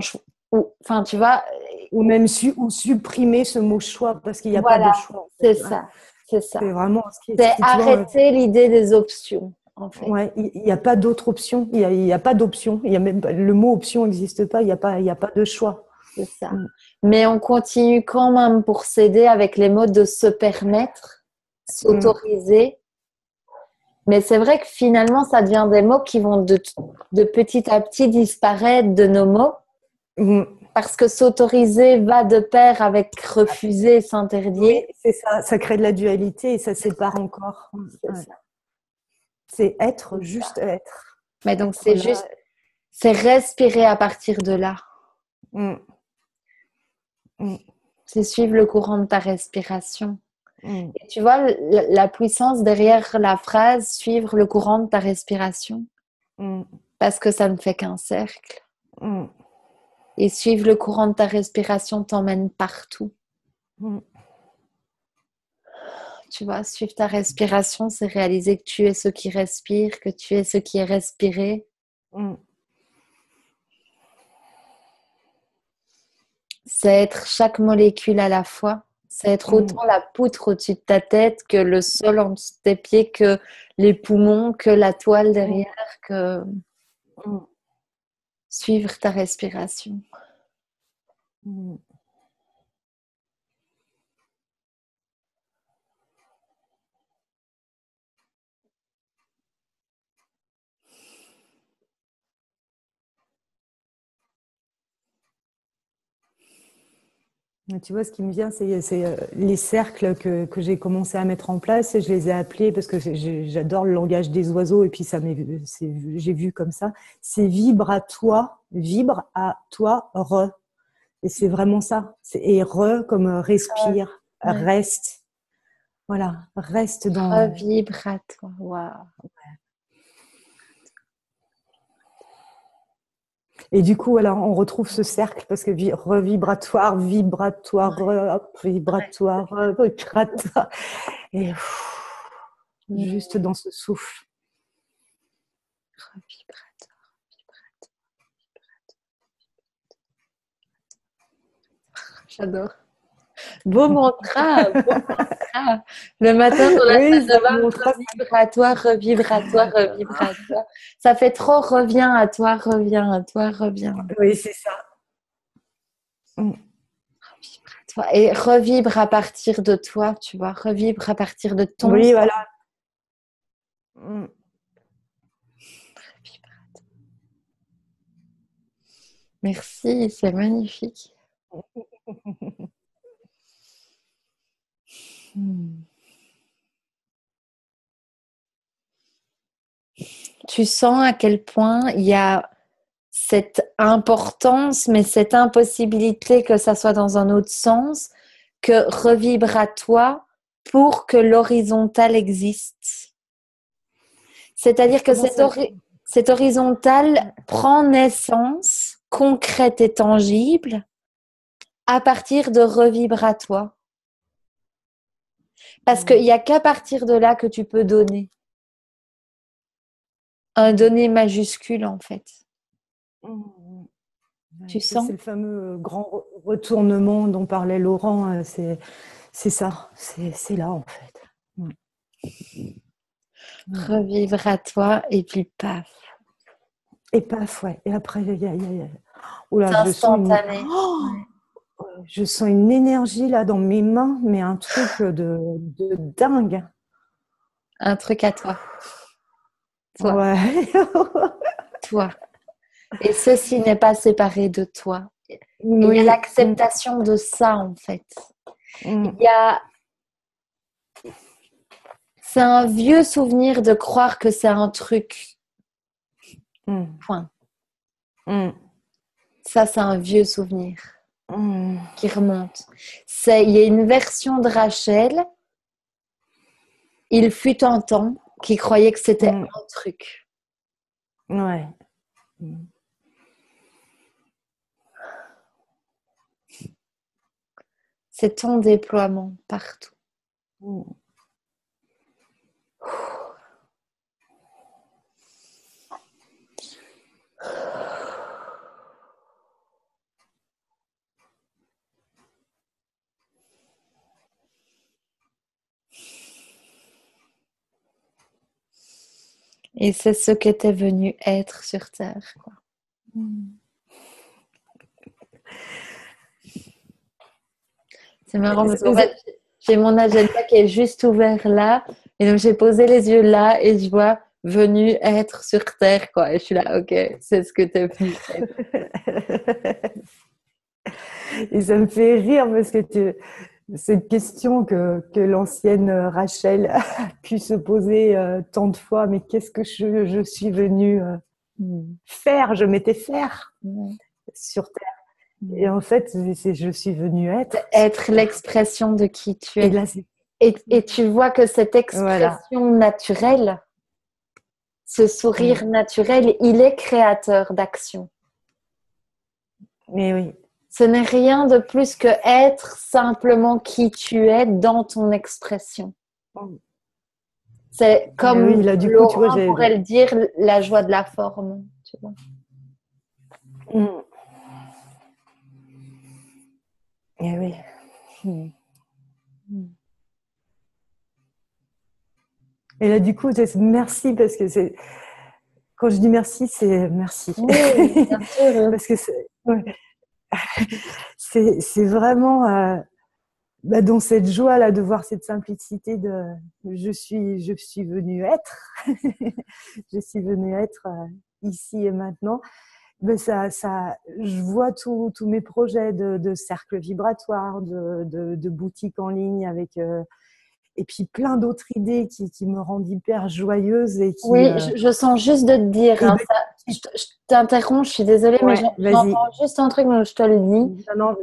enfin tu vois, ou même ou supprimer ce mot choix parce qu'il n'y a voilà, pas de choix. En fait. fait. C'est ça. C'est vraiment c'est arrêter l'idée des options. En fait. Ouais, il n'y a pas d'autre option. Il y a pas d'option. Il y a même le mot option n'existe pas. Il y a pas de choix. C'est ça. Mais on continue quand même pour s'aider avec les mots de se permettre, s'autoriser. Mais c'est vrai que finalement, ça devient des mots qui vont de petit à petit disparaître de nos mots. Parce que s'autoriser va de pair avec refuser, s'interdire. Oui, c'est ça. Ça crée de la dualité et ça sépare encore. C'est ça. C'est être, juste être. Mais donc, c'est respirer à partir de là. C'est suivre le courant de ta respiration. Et tu vois, la puissance derrière la phrase « suivre le courant de ta respiration », parce que ça ne fait qu'un cercle. Et suivre le courant de ta respiration t'emmène partout. Tu vois, suivre ta respiration, c'est réaliser que tu es ce qui respire, que tu es ce qui est respiré. C'est être chaque molécule à la fois. C'est être autant la poutre au-dessus de ta tête que le sol en dessous de tes pieds, que les poumons, que la toile derrière, que suivre ta respiration. Tu vois, ce qui me vient, c'est les cercles que j'ai commencé à mettre en place. Et je les ai appelés parce que j'adore le langage des oiseaux et puis j'ai vu comme ça. C'est vibre à toi, re. Et c'est vraiment ça. Et re comme respire, reste. Voilà, reste dans. Revibre à toi. Waouh. Et du coup, voilà, on retrouve ce cercle parce que revibratoire, vibratoire, hop, vibratoire, vibratoire. Et juste dans ce souffle. Revibratoire, vibratoire. J'adore. Beau mantra, beau mantra. Le matin dans la salle de bain, revibratoire, revibratoire, revibratoire. Ça fait trop reviens à toi, reviens à toi, reviens. Oui, c'est ça. Revibratoire. Et revibre à partir de toi, tu vois. Revibre à partir de ton. Oui, voilà. Merci, c'est magnifique. Tu sens à quel point il y a cette importance, mais cette impossibilité que ça soit dans un autre sens, que revibre à toi pour que l'horizontal existe. C'est-à-dire que cette horizontale prend naissance, concrète et tangible, à partir de revibre à toi. Parce qu'il n'y a qu'à partir de là que tu peux donner. Un donner majuscule, en fait. Tu sens ? C'est le fameux grand retournement dont parlait Laurent. C'est ça. C'est là, en fait. Revivre à toi et puis paf. Et paf, ouais. Et après, c'est instantané. Je sens une énergie là dans mes mains, mais un truc de dingue. Un truc à toi. Toi. Ouais. Toi. Et ceci n'est pas séparé de toi. Oui. Il y a l'acceptation de ça, en fait. C'est un vieux souvenir de croire que c'est un truc. Point. Ça, c'est un vieux souvenir qui remonte. Il y a une version de Rachel, il fut un temps, qui croyait que c'était un truc. Ouais. C'est ton déploiement partout. Et c'est ce que t'es venu être sur Terre, quoi. C'est marrant parce qu'en fait, j'ai mon agenda qui est juste ouvert là. Et donc, j'ai posé les yeux là et je vois venu être sur Terre, quoi. Et je suis là, ok, c'est ce que t'es venu être. Et ça me fait rire parce que cette question que l'ancienne Rachel a pu se poser tant de fois, mais qu'est-ce que je suis venue faire? Je m'étais faire sur Terre. Et en fait, je suis venue être. Être l'expression de qui tu es. Et, là, et tu vois que cette expression naturelle, ce sourire naturel, il est créateur d'action. Mais oui. Ce n'est rien de plus que être simplement qui tu es dans ton expression. C'est comme oui, là, du Laurent coup, tu vois, pourrait le dire, la joie de la forme. Tu vois. Et oui. Et là, du coup, merci parce que quand je dis merci, c'est merci. Oui, bien sûr. Parce que c'est vraiment dans cette joie là de voir cette simplicité de je suis venue être, je suis venue être ici et maintenant. Je vois tous mes projets de cercle vibratoire, de boutique en ligne avec et puis plein d'autres idées qui me rendent hyper joyeuse et qui. Oui, je sens juste de te dire, hein, je t'interromps, je suis désolée, mais j'entends juste un truc, mais je te le dis. Non,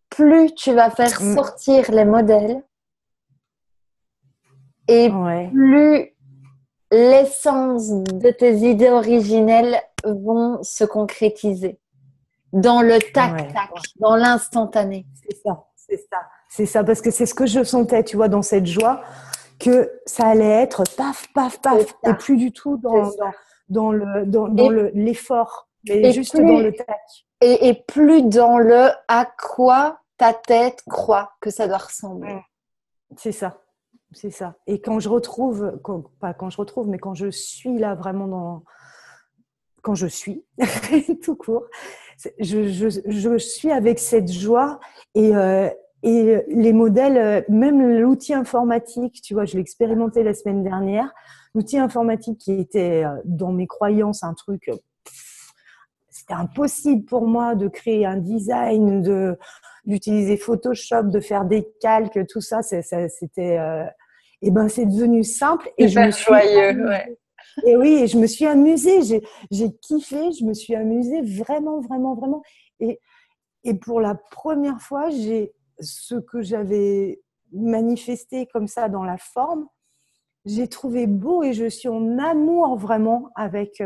plus tu vas faire sortir les modèles et plus l'essence de tes idées originelles vont se concrétiser. dans le Ouais. tac-tac, dans l'instantané. C'est ça, parce que c'est ce que je sentais, tu vois, dans cette joie, que ça allait être paf, paf, paf, et plus du tout dans l'effort, mais juste dans le tac. Et plus dans le à quoi ta tête croit que ça doit ressembler. C'est ça. C'est ça. Et quand je retrouve, pas quand je retrouve, mais quand je suis là vraiment quand je suis, tout court, je suis avec cette joie et les modèles, même l'outil informatique, tu vois, je l'ai expérimenté la semaine dernière, l'outil informatique qui était dans mes croyances un truc, c'était impossible pour moi de créer un design, d'utiliser Photoshop, de faire des calques, tout ça, c'était et ben c'est devenu simple et je me suis joyeux, ouais. Et oui, et je me suis amusée, j'ai kiffé, je me suis amusée vraiment, vraiment, vraiment. Et pour la première fois, j'ai ce que j'avais manifesté comme ça dans la forme, j'ai trouvé beau et je suis en amour vraiment avec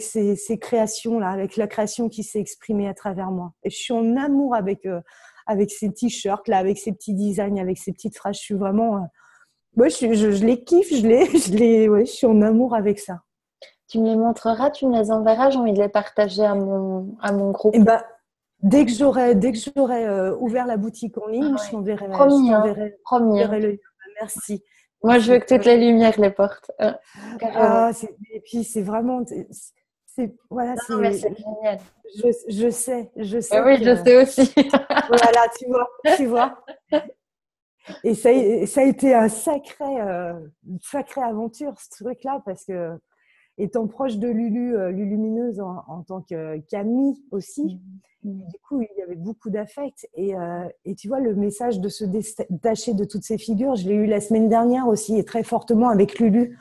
ces créations-là, avec la création qui s'est exprimée à travers moi. Et je suis en amour avec ces t-shirts-là, avec ces petits designs, avec ces petites phrases. Je suis vraiment... ouais, je les kiffe, ouais, je suis en amour avec ça. Tu me les montreras, tu me les enverras, j'ai envie de les partager à mon groupe. Et ben, dès que j'aurai ouvert la boutique en ligne, je Promis, t'enverrai le lien. Merci. Moi, je veux que toutes les lumières les portent. Et puis c'est vraiment, voilà, mais c'est génial. Je sais. Oui, je sais aussi. Voilà, tu vois. Et ça a été une sacrée aventure, ce truc-là, parce que étant proche de Lulu, Lulumineuse en tant qu'amie aussi, du coup, il y avait beaucoup d'affect. Et tu vois, le message de se détacher de toutes ces figures, je l'ai eu la semaine dernière aussi, et très fortement avec Lulu.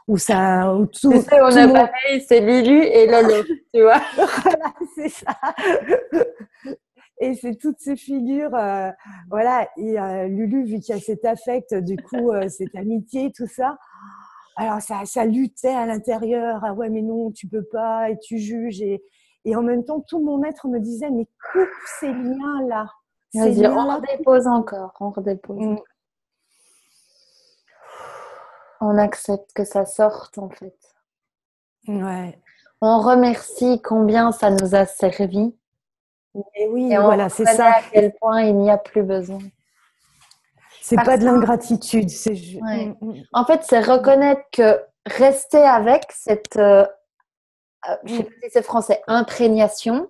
Où tu sais, on a pareil, c'est Lulu et Lolo, tu vois. Voilà, c'est ça. Et c'est toutes ces figures, voilà. Et Lulu, vu qu'il y a cet affect, du coup, cette amitié, tout ça, alors ça luttait à l'intérieur. Ah ouais, mais non, tu peux pas, et tu juges. Et en même temps, tout mon être me disait, mais coupe ces liens-là. Vas-y, on redépose encore, on redépose. On accepte que ça sorte, en fait. Ouais. On remercie combien ça nous a servi. Et oui, et voilà, c'est ça. À quel point il n'y a plus besoin. C'est pas de l'ingratitude, c'est juste. Ouais. En fait, c'est reconnaître que rester avec cette, je sais pas si c'est français, imprégnation,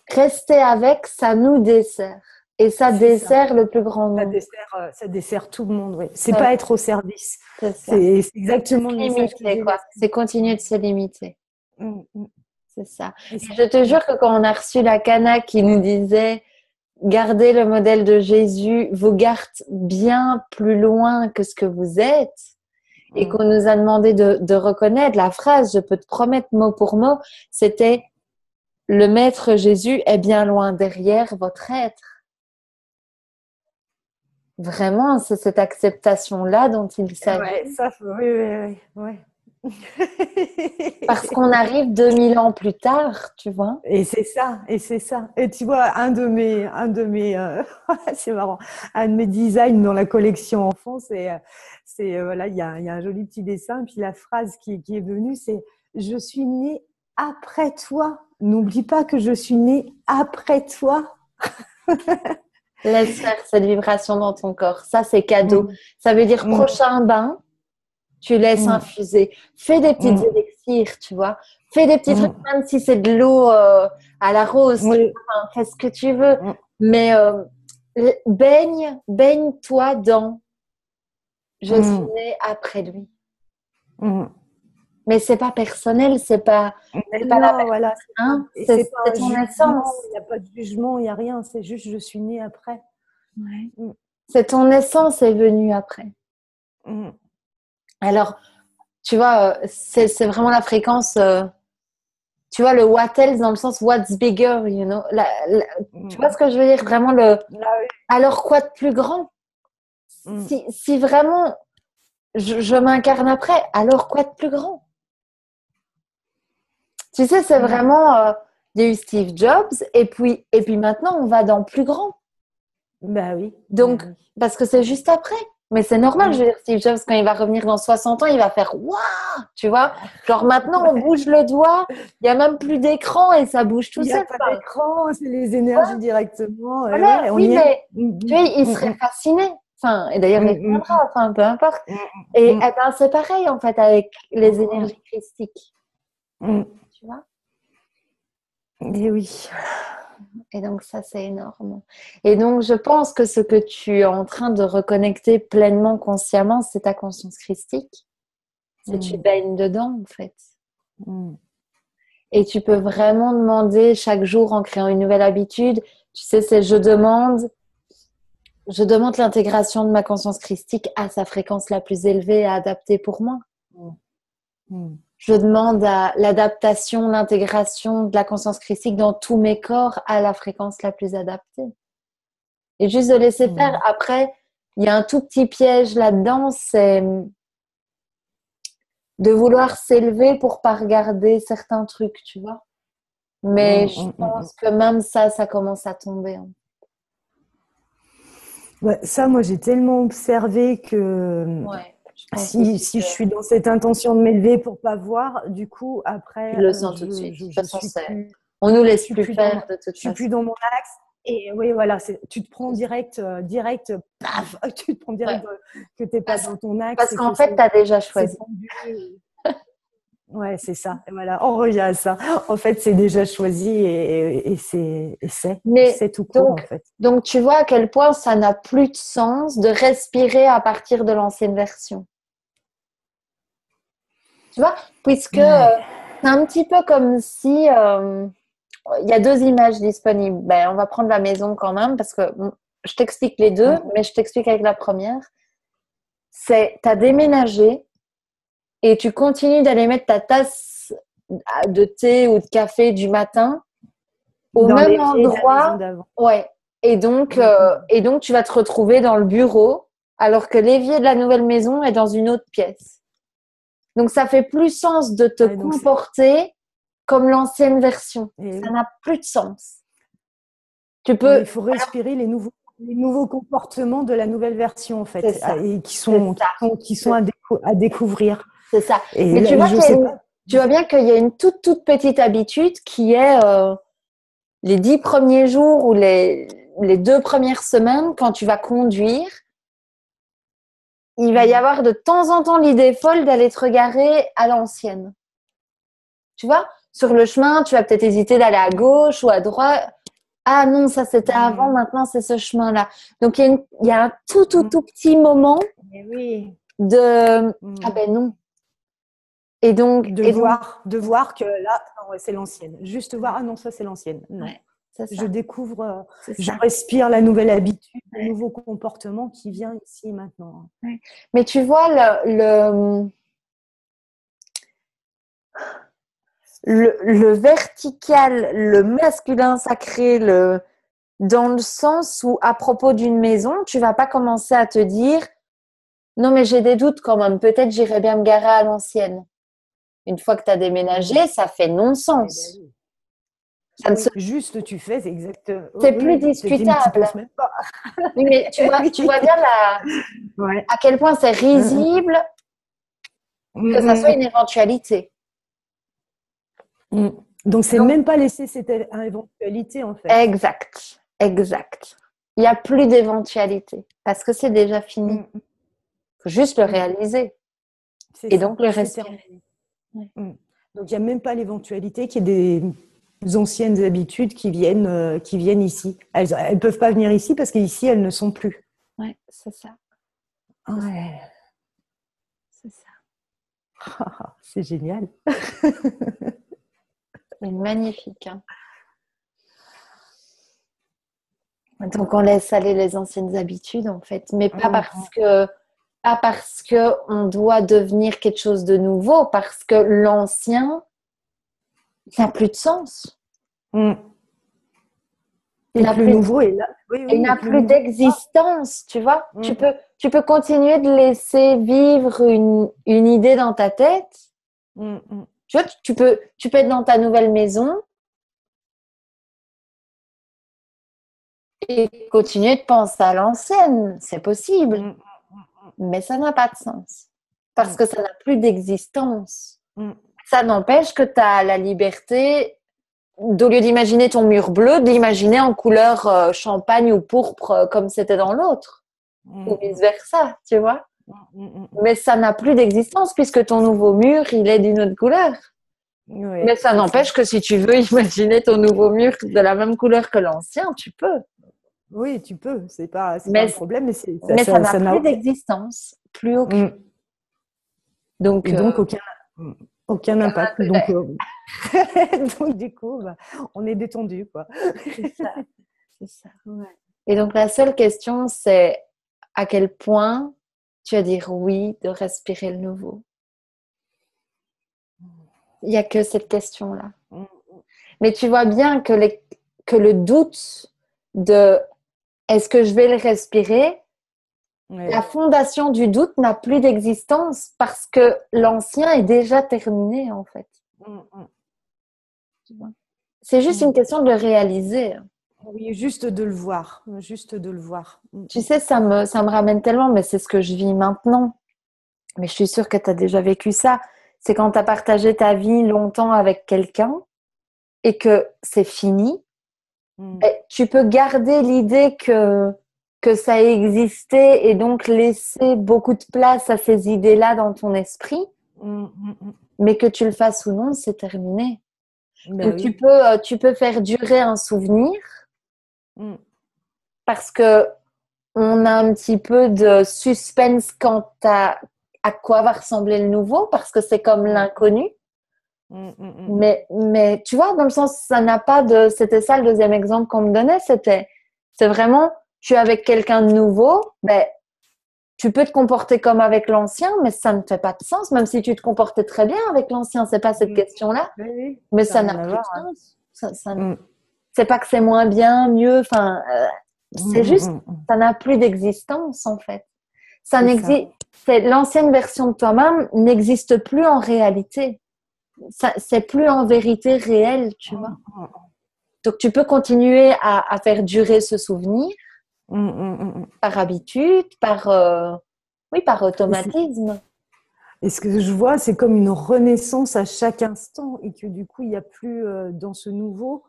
rester avec, ça nous dessert. Et ça dessert le plus grand nombre. Ça dessert tout le monde, oui. C'est pas être au service. C'est exactement le message que j'ai. C'est continuer de se limiter. C'est ça. Et je te jure que quand on a reçu la cana qui nous disait gardez le modèle de Jésus, vous garde bien plus loin que ce que vous êtes, et qu'on nous a demandé de reconnaître la phrase, je peux te promettre mot pour mot, c'était le Maître Jésus est bien loin derrière votre être. Vraiment, c'est cette acceptation-là dont il s'agit. Oui. Parce qu'on arrive 2000 ans plus tard, tu vois. Et c'est ça. Et tu vois, un de mes, c'est marrant, un de mes designs dans la collection enfant, voilà, il y a un joli petit dessin, puis la phrase qui est venue, c'est « Je suis née après toi. N'oublie pas que je suis née après toi. » Laisse faire cette vibration dans ton corps. Ça, c'est cadeau. Ça veut dire prochain bain, tu laisses infuser. Fais des petites élixirs, tu vois. Fais des petits trucs, même si c'est de l'eau à la rose. Fais ce que tu veux. Mais baigne-toi dans je suis née après lui. Mais c'est pas personnel, c'est pas la voilà, hein, c'est ton essence. Il n'y a pas de jugement, il n'y a rien, c'est juste je suis née après. Ouais. C'est ton essence est venue après. Alors, tu vois, c'est vraiment la fréquence, tu vois, le what else dans le sens what's bigger, you know. Tu vois ce que je veux dire? Vraiment alors quoi de plus grand? Si vraiment je m'incarne après, alors quoi de plus grand? Tu sais, c'est vraiment, il y a eu Steve Jobs et puis maintenant, on va dans plus grand. Bah oui. Donc, parce que c'est juste après. Mais c'est normal, je veux dire, Steve Jobs, quand il va revenir dans 60 ans, il va faire « Waouh !» Tu vois? Genre maintenant, on bouge le doigt, il n'y a même plus d'écran et ça bouge tout Il n'y a seul. pas d'écran, c'est les énergies directement. Voilà, On oui, y est. mais tu vois, il serait fasciné. Enfin, et d'ailleurs, il viendra, enfin, peu importe. Et eh ben, c'est pareil, en fait, avec les énergies christiques. Tu vois? Et oui. Et donc, ça, c'est énorme. Et donc, je pense que ce que tu es en train de reconnecter pleinement, consciemment, c'est ta conscience christique. C'est tu baignes dedans, en fait. Et tu peux vraiment demander chaque jour en créant une nouvelle habitude. Tu sais, c'est je demande l'intégration de ma conscience christique à sa fréquence la plus élevée et adaptée pour moi. Je demande l'adaptation, l'intégration de la conscience christique dans tous mes corps à la fréquence la plus adaptée. Et juste de laisser faire. Après, il y a un tout petit piège là-dedans, c'est de vouloir s'élever pour pas regarder certains trucs, tu vois. Mais je pense que même ça commence à tomber. Hein. Ouais, ça, moi, j'ai tellement observé que si je suis dans cette intention de m'élever pour pas voir, du coup, après, tu le sens tout de suite. De toute façon, on nous laisse plus faire de toute façon. Je suis plus dans mon axe. Et oui, voilà, tu te prends direct, paf, tu te prends direct que tu n'es pas dans ton axe. Parce qu'en fait, tu as déjà choisi. Ouais, c'est ça. Et voilà, on revient à ça. En fait, c'est déjà choisi et c'est tout court, en fait. Donc, tu vois à quel point ça n'a plus de sens de respirer à partir de l'ancienne version. Tu vois, puisque c'est un petit peu comme si il y a 2 images disponibles. Ben, on va prendre la maison quand même parce que je t'explique les deux, mais je t'explique avec la première. C'est, tu as déménagé et tu continues d'aller mettre ta tasse de thé ou de café du matin au même endroit. Ouais. Et donc, tu vas te retrouver dans le bureau alors que l'évier de la nouvelle maison est dans une autre pièce. Donc, ça fait plus sens de te comporter comme l'ancienne version. Ça n'a plus de sens. Il faut respirer les nouveaux comportements de la nouvelle version, en fait, et qui sont à découvrir. C'est ça. Mais là, tu vois bien qu'il y a une toute petite habitude qui est les 10 premiers jours ou les 2 premières semaines, quand tu vas conduire, il va y avoir de temps en temps l'idée folle d'aller te regarder à l'ancienne. Tu vois, sur le chemin, tu vas peut-être hésiter d'aller à gauche ou à droite. Ah non, ça c'était avant, maintenant c'est ce chemin-là. Donc il y a un tout petit moment de ah ben non. Et donc de voir que là, c'est l'ancienne. Juste voir, ah non, ça c'est l'ancienne. Non. Ouais, c'est ça. Je découvre, je respire la nouvelle habitude, le nouveau comportement qui vient ici maintenant. Ouais. Mais tu vois, le vertical, le masculin sacré, dans le sens où, à propos d'une maison, tu vas pas commencer à te dire « Non, mais j'ai des doutes quand même, peut-être j'irai bien me garer à l'ancienne. » Une fois que tu as déménagé, ça fait non-sens. Juste, tu fais, c'est exactement. C'est plus discutable. Oui, mais tu vois bien à quel point c'est risible que ça soit une éventualité. Donc, c'est même pas laisser cette éventualité, en fait. Exact. Il n'y a plus d'éventualité parce que c'est déjà fini. Il faut juste le réaliser. Et donc le respirer. Donc, il n'y a même pas l'éventualité qu'il y ait des anciennes habitudes qui viennent ici. Elles ne peuvent pas venir ici parce qu'ici, elles ne sont plus. Ouais, c'est ça. Ouais. C'est ça. C'est génial. C'est magnifique. Hein. Donc, on laisse aller les anciennes habitudes, en fait. Mais pas parce que on doit devenir quelque chose de nouveau, parce que l'ancien n'a plus de sens. Et le nouveau est là. Il n'a plus d'existence, tu vois. Tu peux continuer de laisser vivre une idée dans ta tête. Tu vois, tu peux être dans ta nouvelle maison et continuer de penser à l'ancienne. C'est possible, Mm, mais ça n'a pas de sens. Parce mm, que ça n'a plus d'existence. mm. Ça n'empêche que tu as la liberté, au lieu d'imaginer ton mur bleu, d'imaginer en couleur champagne ou pourpre comme c'était dans l'autre. Ou Mm, vice-versa, tu vois. mm, mm, Mais ça n'a plus d'existence puisque ton nouveau mur, il est d'une autre couleur. Mais Ouais, ça c'est ça. n'empêche que si tu veux imaginer ton nouveau mur de la même couleur que l'ancien, tu peux. Oui, tu peux, c'est pas Mais, un problème, mais mais ça n'a ça n'a plus d'existence, plus aucune. Mm. Donc, Et donc aucun aucun impact. Donc, intérêt. donc du coup, bah, on est détendu, quoi. C'est ça, c'est ça. Ouais. Et donc, la seule question, c'est à quel point tu vas dire oui de respirer le nouveau. Il n'y a que cette question-là. Mm. Mais tu vois bien que le doute de est-ce que je vais le respirer, la Ouais. fondation du doute n'a plus d'existence parce que l'ancien est déjà terminé en fait. Mm, mm, Tu vois. C'est juste une mm. question de le réaliser. Oui, juste de le voir, juste de le voir. Mm, Tu sais, ça me ramène tellement, mais c'est ce que je vis maintenant. Mais je suis sûre que tu as déjà vécu ça. C'est quand tu as partagé ta vie longtemps avec quelqu'un et que c'est fini, mm, et tu peux garder l'idée que ça existait et donc laisser beaucoup de place à ces idées-là dans ton esprit, mm, mm, mm. mais que tu le fasses ou non, c'est terminé. Ben Donc oui. tu peux faire durer un souvenir Mm, parce que on a un petit peu de suspense quant à quoi va ressembler le nouveau parce que c'est comme mm, l'inconnu. mm, mm, mm, Mais tu vois, dans le sens, ça n'a pas de. C'était ça le deuxième exemple qu'on me donnait. C'est vraiment, tu es avec quelqu'un de nouveau, ben, tu peux te comporter comme avec l'ancien, mais ça ne fait pas de sens, même si tu te comportais très bien avec l'ancien. C'est pas cette mm. question-là. Ben oui, Mais ça n'a ça n'a rien à plus de voir. sens. Mm, C'est pas que c'est moins bien, mieux. Enfin, mm, c'est mm, juste, mm, mm. ça n'a plus d'existence en fait. Ça C'est ça. n'existe. C'est l'ancienne version de toi-même n'existe plus en réalité. C'est plus en vérité réel, tu vois. Donc tu peux continuer à faire durer ce souvenir Mm, mm, mm, mm. par habitude, oui, par Et c'est- automatisme. et ce que je vois, c'est comme une renaissance à chaque instant et que du coup, il n'y a plus dans ce nouveau,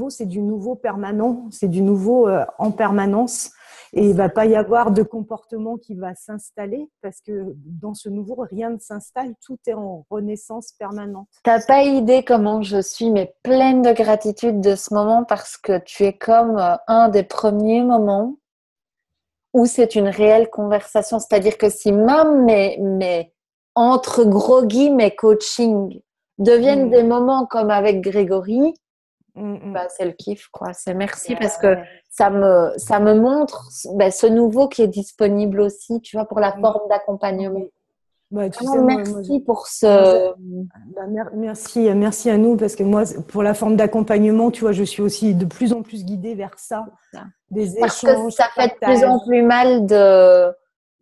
c'est du nouveau permanent, c'est du nouveau en permanence. Et il va pas y avoir de comportement qui va s'installer parce que dans ce nouveau, rien ne s'installe, tout est en renaissance permanente. T'as pas idée comment je suis, mais pleine de gratitude de ce moment parce que tu es comme un des premiers moments où c'est une réelle conversation. C'est-à-dire que si même mes entre gros guillemets coaching deviennent Mm, des moments comme avec Grégory, mm, mm. bah, c'est le kiff, quoi. C'est merci parce Ah que ouais. ça me montre bah, ce nouveau qui est disponible aussi, tu vois, pour la Mm, forme d'accompagnement. oui. Bah, tu Vraiment, sais, merci pour moi, ce. bah, merci à nous parce que moi, pour la forme d'accompagnement, tu vois, je suis aussi de plus en plus guidée vers ça, des Parce que échanges, ça fait de plus partages. en plus mal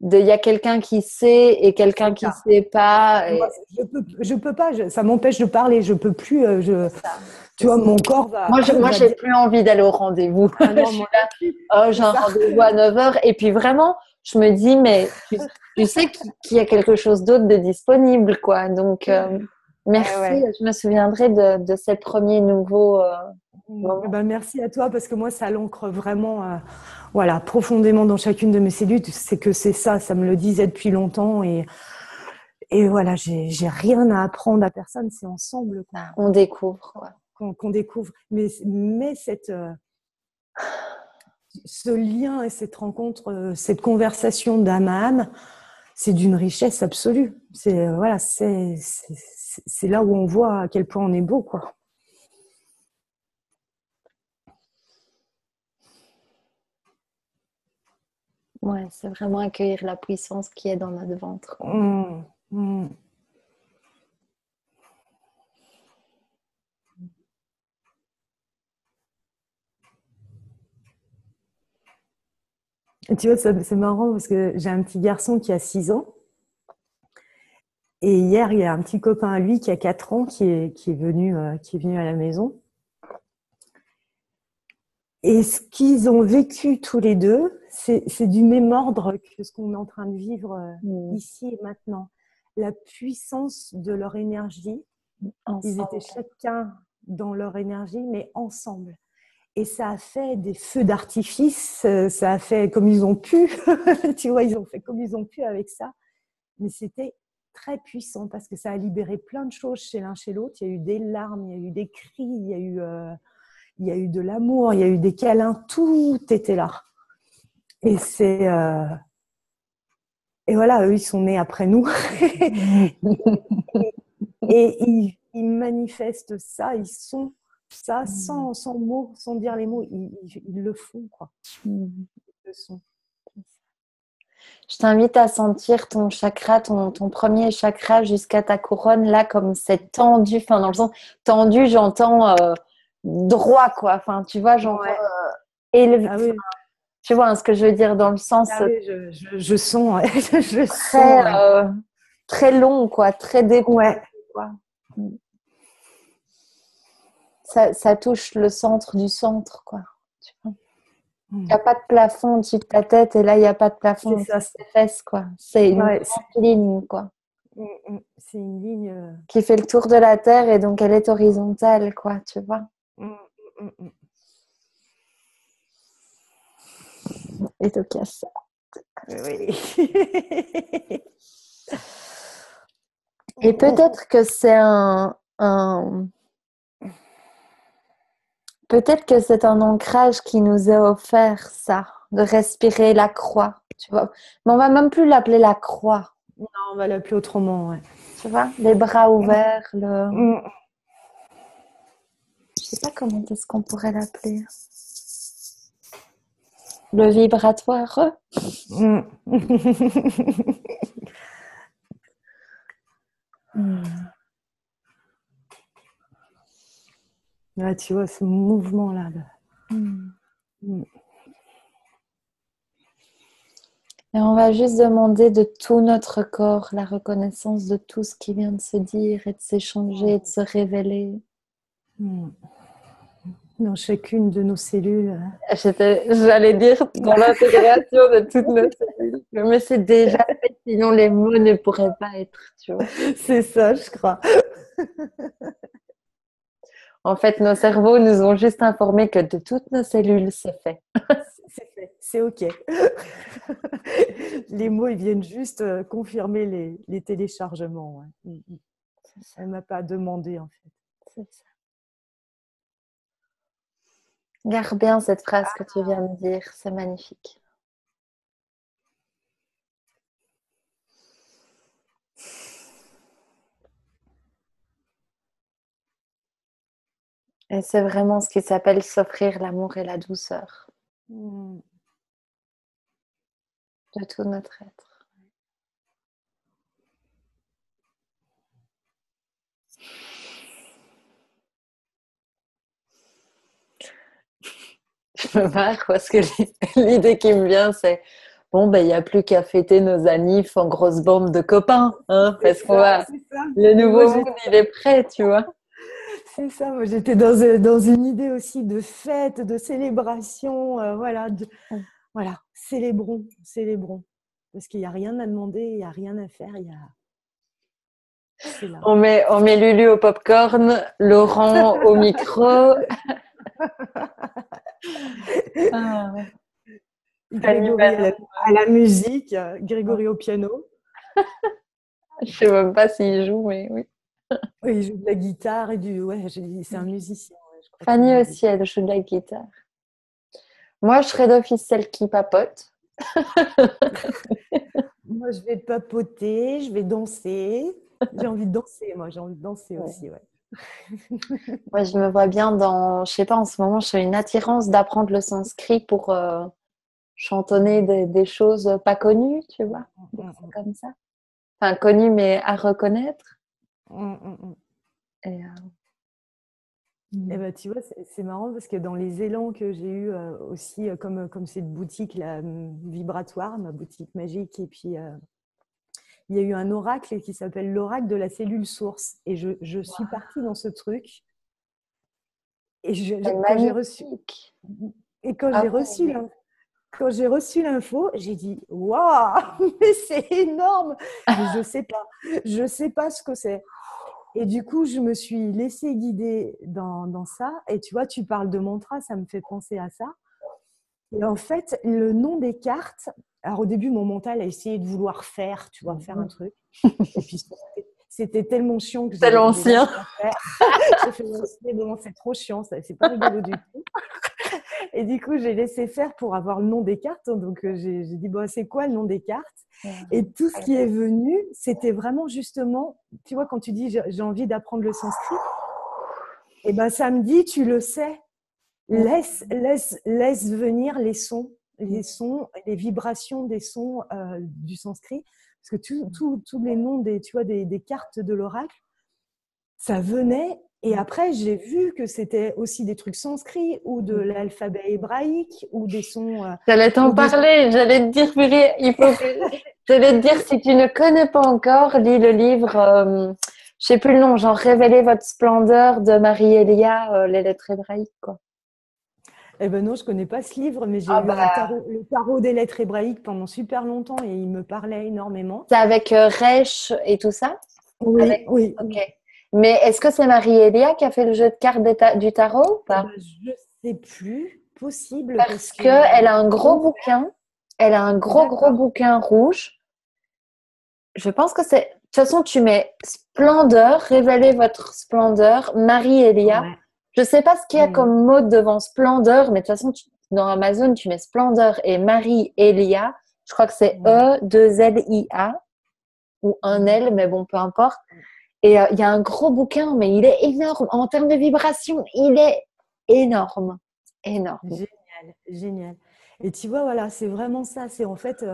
il y a quelqu'un qui sait et quelqu'un C'est qui ça. sait pas. Moi, je peux pas, ça m'empêche de parler. Je peux plus. Tu C'est vois, ça. mon corps Moi, va j'ai dire. plus envie d'aller au rendez-vous. Ah Je non, suis moi là, non plus. oh, j'ai C'est un ça. rendez-vous à 9 heures. Et puis vraiment, je me dis, mais tu sais qu'il y a quelque chose d'autre de disponible, quoi. Donc, Ouais, merci. ouais. Je me souviendrai de ces premiers nouveaux Eh moments. ben, merci à toi parce que moi, ça l'ancre vraiment, voilà, profondément dans chacune de mes cellules. C'est que c'est ça. Ça me le disait depuis longtemps et voilà, j'ai rien à apprendre à personne. C'est ensemble On découvre, quoi. qu'on découvre. Mais ce lien et cette rencontre, cette conversation d'âme à âme, c'est d'une richesse absolue. Voilà, c'est là où on voit à quel point on est beau, quoi. Ouais, c'est vraiment accueillir la puissance qui est dans notre ventre, quoi. Mmh, mmh. Et tu vois, c'est marrant parce que j'ai un petit garçon qui a 6 ans Et hier, il y a un petit copain à lui qui a 4 ans qui est venu à la maison. Et ce qu'ils ont vécu tous les deux, c'est du même ordre que ce qu'on est en train de vivre ici et maintenant. La puissance de leur énergie. Ils étaient chacun dans leur énergie, mais ensemble. Et ça a fait des feux d'artifice, ça a fait comme ils ont pu. Tu vois, ils ont fait comme ils ont pu avec ça. Mais c'était très puissant parce que ça a libéré plein de choses chez l'un chez l'autre. Il y a eu des larmes, il y a eu des cris, il y a eu de l'amour, il y a eu des câlins, tout était là. Et et voilà, eux, ils sont nés après nous. et ils manifestent ça, ils sont ça sans mots, sans dire les mots. Ils le font, quoi. Ils le sont. Je t'invite à sentir ton chakra, ton premier chakra jusqu'à ta couronne, là, comme c'est tendu. Enfin, dans le sens tendu, j'entends droit, quoi. Enfin, tu vois, j'entends élevé. Ah oui. Tu vois ce que je veux dire dans le sens oui, je sens, je très, sens. très long, quoi, très déployé, quoi. Ça touche le centre du centre, quoi. Tu vois. Il n'y a pas de plafond au-dessus de ta tête et là, il n'y a pas de plafond au-dessus de tes fesses, quoi. C'est une grande ligne, quoi. C'est une ligne qui fait le tour de la Terre et donc elle est horizontale, quoi, tu vois. Et donc, il y a ça. Oui. Et peut-être que c'est peut-être que c'est un ancrage qui nous est offert, ça, de respirer la croix, tu vois. Mais on va même plus l'appeler la croix. Non, on va l'appeler autrement, ouais. Tu vois, les bras ouverts, je sais pas comment est-ce qu'on pourrait l'appeler. Le vibratoire. Là, tu vois, ce mouvement-là. Et on va juste demander de tout notre corps la reconnaissance de tout ce qui vient de se dire et de s'échanger et de se révéler. Dans chacune de nos cellules. J'allais dire dans l'intégration de toutes nos cellules. Mais c'est déjà fait, sinon les mots ne pourraient pas être, tu vois. C'est ça, je crois. En fait, nos cerveaux nous ont juste informé que de toutes nos cellules, c'est fait. C'est fait, c'est OK. Les mots, ils viennent juste confirmer les téléchargements. Ouais. Elle ne m'a pas demandé, en fait. C'est ça. Garde bien cette phrase que tu viens de dire, c'est magnifique. Et c'est vraiment ce qui s'appelle s'offrir l'amour et la douceur de tout notre être. Je me marre parce que l'idée qui me vient, c'est bon, ben, il n'y a plus qu'à fêter nos annives en grosse bande de copains, hein, parce qu'on va. Le nouveau monde, il est prêt, tu vois. C'est ça, moi j'étais dans une idée aussi de fête, de célébration, voilà, célébrons. Parce qu'il n'y a rien à demander, il n'y a rien à faire, c'est là. On met Lulu au popcorn, Laurent au micro. Grégory à la musique, Grégory au piano. Je ne sais même pas s'il joue, mais oui. Oui, il joue de la guitare c'est un musicien. Ouais, je crois Fanny aussi, elle joue de la guitare. Moi, je serais d'office celle qui papote. Moi, je vais papoter, je vais danser. J'ai envie de danser, moi, j'ai envie de danser aussi, ouais. Moi, je me vois bien je sais pas, en ce moment, j'ai une attirance d'apprendre le sanskrit pour chantonner des choses pas connues, tu vois, comme ça. Enfin, connues, mais à reconnaître. Et ben, tu vois, c'est marrant parce que dans les élans que j'ai eu aussi, comme cette boutique là, vibratoire, ma boutique magique, et puis il y a eu un oracle qui s'appelle l'oracle de la cellule source. Et je suis partie dans ce truc. Et C'est quand j'ai reçu, magnifique. et quand Ah j'ai ouais, reçu mais... l'info, l'info, j'ai dit waouh, mais c'est énorme, mais je sais pas ce que c'est. Et du coup, je me suis laissée guider dans ça. Et tu vois, tu parles de mantra, ça me fait penser à ça. Et en fait, le nom des cartes, alors au début, mon mental a essayé de vouloir faire, tu vois, faire un truc. Et puis, c'était tellement chiant que C'est j'ai lâché l'ancien. l'affaire. J'ai fait, bon, c'est trop chiant, ça, c'est pas rigolo du tout. Et du coup, j'ai laissé faire pour avoir le nom des cartes. Donc, j'ai dit, bon, c'est quoi le nom des cartes? Et tout ce qui est venu, c'était vraiment justement, tu vois, quand tu dis j'ai envie d'apprendre le sanskrit, et ben ça me dit, tu le sais, laisse venir les sons, les vibrations des sons du sanskrit, parce que tous les noms tu vois, des cartes de l'oracle, ça venait. Et après, j'ai vu que c'était aussi des trucs sanscrits ou de l'alphabet hébraïque ou des sons. J'allais t'en parler, j'allais te dire, Purée, j'allais te dire, si tu ne connais pas encore, lis le livre, je sais plus le nom, genre Révélez votre splendeur de Marie-Elia, les lettres hébraïques, quoi. Eh ben non, je connais pas ce livre, mais j'ai Ah lu bah, le tarot des lettres hébraïques pendant super longtemps et il me parlait énormément. c'est avec Resh et tout ça? Oui, Avec... oui, Ok. oui. Mais est-ce que c'est Marie-Elia qui a fait le jeu de cartes du tarot ou Eh pas? ben, je sais plus, possible parce Parce que que elle a un je gros pense. bouquin, elle a un gros D'accord. bouquin rouge. Je pense que c'est. De toute façon, tu mets splendeur, révélez votre splendeur, Marie-Elia. Ouais. Je sais pas ce qu'il y a Mhm. comme mot devant splendeur, mais de toute façon, dans Amazon, tu mets splendeur et Marie-Elia. Je crois que c'est Ouais. E2LIA ou un Mhm. L, mais bon, peu importe. Et il y a un gros bouquin, mais il est énorme. En termes de vibration, il est énorme. Énorme. Génial, génial. Et tu vois, voilà, c'est vraiment ça. C'est en fait,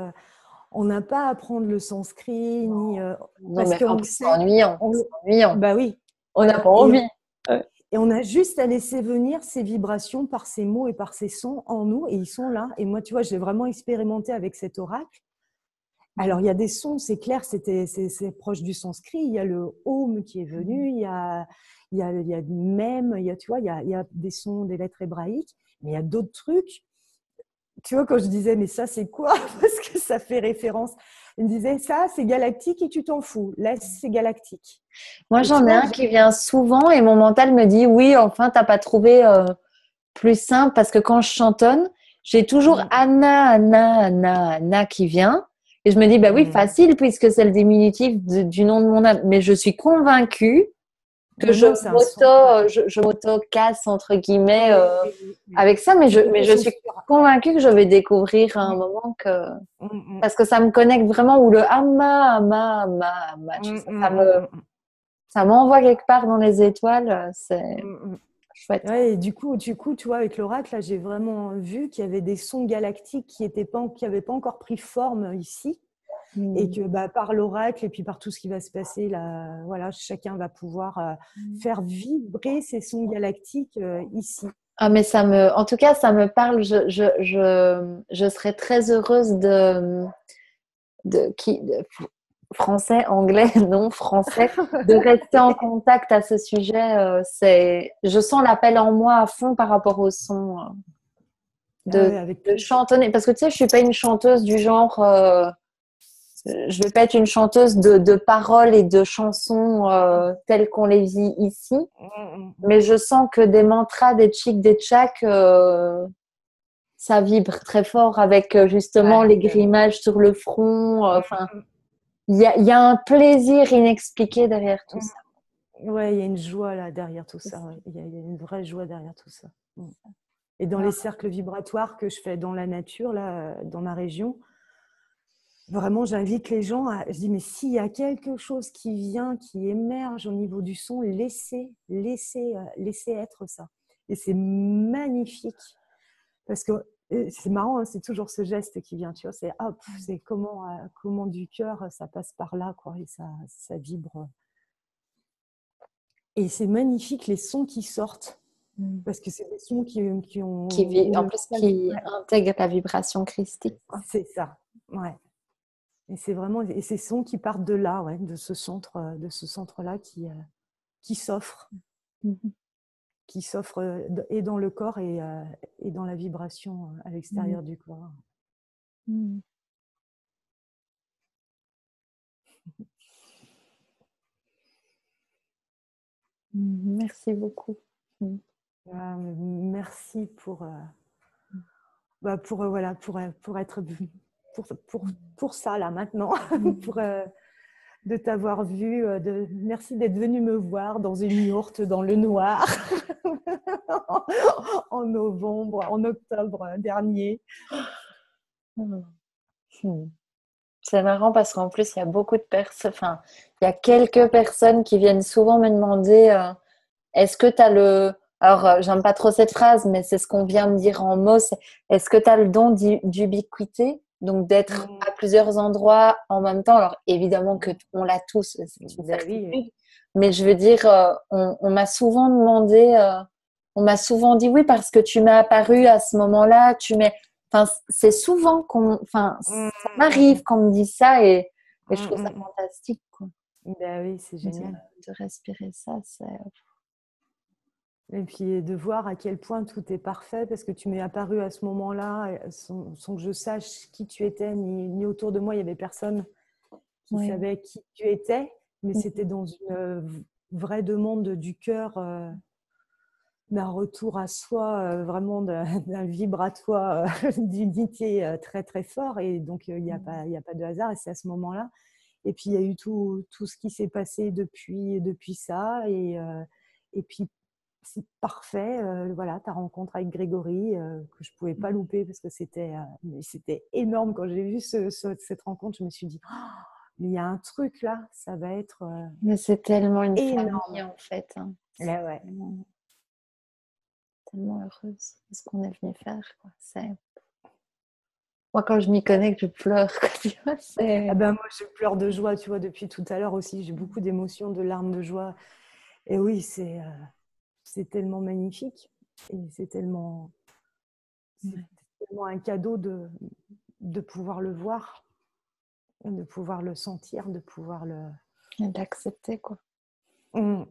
on n'a pas à apprendre le sanskrit, ni, Non, parce mais en qu'on plus, c'est sait. ennuyant. On, C'est ennuyant. bah oui, On n'a voilà. pas envie. Ouais. Et on a juste à laisser venir ces vibrations par ces mots et par ces sons en nous, et ils sont là. Et moi, tu vois, j'ai vraiment expérimenté avec cet oracle. Alors, il y a des sons, c'est clair, c'est proche du sanskrit. Il y a le Om qui est venu, il y a même, il y a, tu vois, il y a des sons, des lettres hébraïques, mais il y a d'autres trucs. Tu vois, quand je disais, mais ça, c'est quoi? Parce que ça fait référence. Il me disait, ça, c'est galactique et tu t'en fous. Là, c'est galactique. Moi, Et tu j'en ai vois, un qui vient souvent et mon mental me dit oui, enfin, t'as pas trouvé plus simple parce que quand je chantonne, j'ai toujours Anna, Anna, Anna, Anna qui vient. Et je me dis, bah oui, facile puisque c'est le diminutif du nom de mon âme. Mais je suis convaincue que mais non, c'est un son. Ouais. je m'auto-casse entre guillemets Oui, oui, oui, oui. avec ça. Tu te Mais fais je suis souffrir. convaincue que je vais découvrir à un moment que parce que ça me connecte vraiment ou le Amma, Amma, Amma, Amma. Tu sais, ça m'envoie quelque part dans les étoiles. C'est chouette. Ouais, et du coup, tu vois, avec l'oracle, là, j'ai vraiment vu qu'il y avait des sons galactiques qui n'avaient pas encore pris forme ici. Et que bah, par l'oracle et puis par tout ce qui va se passer, là, voilà, chacun va pouvoir faire vibrer ces sons galactiques ici. Ah, mais en tout cas, ça me parle. Je serais très heureuse français, anglais, non, français, de rester en contact à ce sujet. Je sens l'appel en moi à fond par rapport au son, Ah ouais, avec de plaisir. chantonner. Parce que tu sais, je suis pas une chanteuse du genre, je vais pas être une chanteuse de paroles et de chansons telles qu'on les vit ici. Mais je sens que des mantras, des chiks, des tchaks, ça vibre très fort avec justement Ouais, les ouais, ouais. grimages sur le front. Enfin, il y a un plaisir inexpliqué derrière tout ça. Ouais, il y a une joie là derrière tout ça. Ouais. Il y a une vraie joie derrière tout ça. Et dans les cercles vibratoires que je fais dans la nature, là, dans ma région, vraiment, j'invite les gens à. Je dis, mais s'il y a quelque chose qui vient, qui émerge au niveau du son, laissez être ça. Et c'est magnifique. Parce que c'est marrant, hein, c'est toujours ce geste qui vient, tu vois. C'est hop, c'est comment du cœur, ça passe par là, quoi, et ça vibre. Et c'est magnifique les sons qui sortent. Parce que c'est des sons qui ont. Où En le plus, mental. qui intègre la vibration christique, quoi. C'est ça. Ouais. Et c'est vraiment et ces sons qui partent de là, ouais, de ce centre-là qui s'offre, Mhm. qui s'offre et dans le corps et dans la vibration à l'extérieur du corps. Mhm. Merci beaucoup. Merci voilà, pour être pour ça là maintenant, pour de t'avoir vu. Merci d'être venu me voir dans une yourte dans le noir en novembre, en octobre dernier. C'est marrant parce qu'en plus, il y a beaucoup de personnes, enfin, il y a quelques personnes qui viennent souvent me demander est-ce que tu as le. Alors, j'aime pas trop cette phrase, mais c'est ce qu'on vient de dire en mots. Est-ce que tu as le don d'ubiquité? Donc, d'être à plusieurs endroits en même temps. Alors, évidemment que on l'a tous, c'est une certitude. Oui. Mais je veux dire, on m'a souvent demandé, on m'a souvent dit oui, parce que tu m'es apparu à ce moment-là. Enfin, c'est souvent enfin, ça m'arrive qu'on me dise ça et je trouve ça fantastique, quoi. Ben oui, c'est génial. De respirer ça, c'est. Et puis de voir à quel point tout est parfait, parce que tu m'es apparu à ce moment-là, sans que je sache qui tu étais, ni autour de moi, il y avait personne qui savait qui tu étais, mais c'était dans une vraie demande du cœur, d'un retour à soi, vraiment d'un vibratoire d'unité très très fort. Et donc il n'y a pas de hasard, et c'est à ce moment-là. Et puis il y a eu tout ce qui s'est passé depuis ça, et puis c'est parfait. Voilà, ta rencontre avec Grégory, que je ne pouvais pas louper, parce que c'était énorme. Quand j'ai vu cette rencontre, je me suis dit, oh, il y a un truc là, ça va être Mais c'est tellement une énorme. famille, en fait. Hein. Ouais. Tellement heureuse de ce qu'on est venu faire, quoi. Moi, quand je m'y connecte, je pleure. Quoi, tu vois, ah ben, moi, je pleure de joie, tu vois, depuis tout à l'heure aussi. J'ai beaucoup d'émotions, de larmes de joie. Et oui, c'est tellement magnifique. Et c'est tellement un cadeau de pouvoir le voir, de pouvoir le sentir, de pouvoir le... Et d'accepter, quoi. Mmh.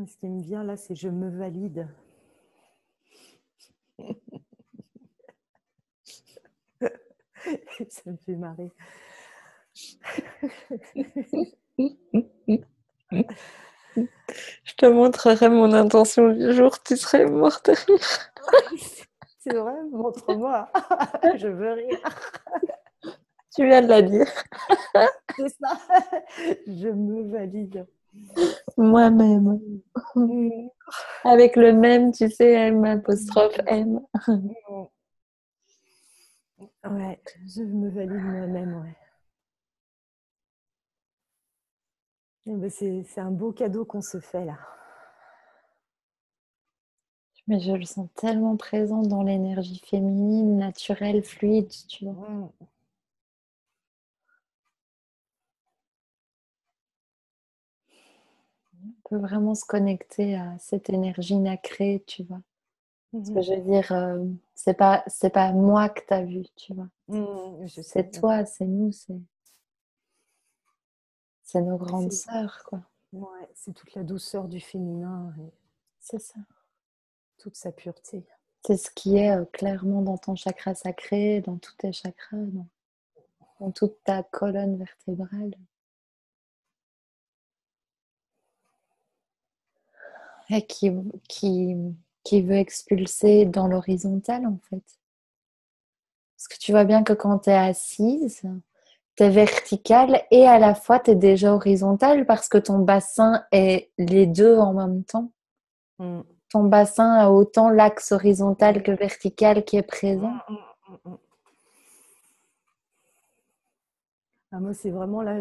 Ce qui me vient là, c'est je me valide. Ça me fait marrer. Je te montrerai mon intention du jour, tu serais morte de rire. C'est vrai, montre-moi. Je veux rire. Tu viens de la dire. C'est ça. Je me valide. Moi-même. Avec le même, tu sais, M apostrophe M. Ouais, je me valide moi-même, ouais. Ben c'est un beau cadeau qu'on se fait là. Mais je le sens tellement présent dans l'énergie féminine, naturelle, fluide, tu vois. On peut vraiment se connecter à cette énergie nacrée, tu vois. Ce que je veux dire, c'est pas moi que tu as vu, tu vois. C'est toi, c'est nous, c'est nos grandes sœurs, quoi. Ouais, c'est toute la douceur du féminin, C'est ça. toute sa pureté. C'est ce qui est clairement dans ton chakra sacré, dans tous tes chakras, dans toute ta colonne vertébrale. Et qui veut expulser dans l'horizontale, en fait. Parce que tu vois bien que quand tu es assise, tu es verticale et à la fois tu es déjà horizontale parce que ton bassin est les deux en même temps. Ton bassin a autant l'axe horizontal que vertical qui est présent. Ah, moi, c'est vraiment là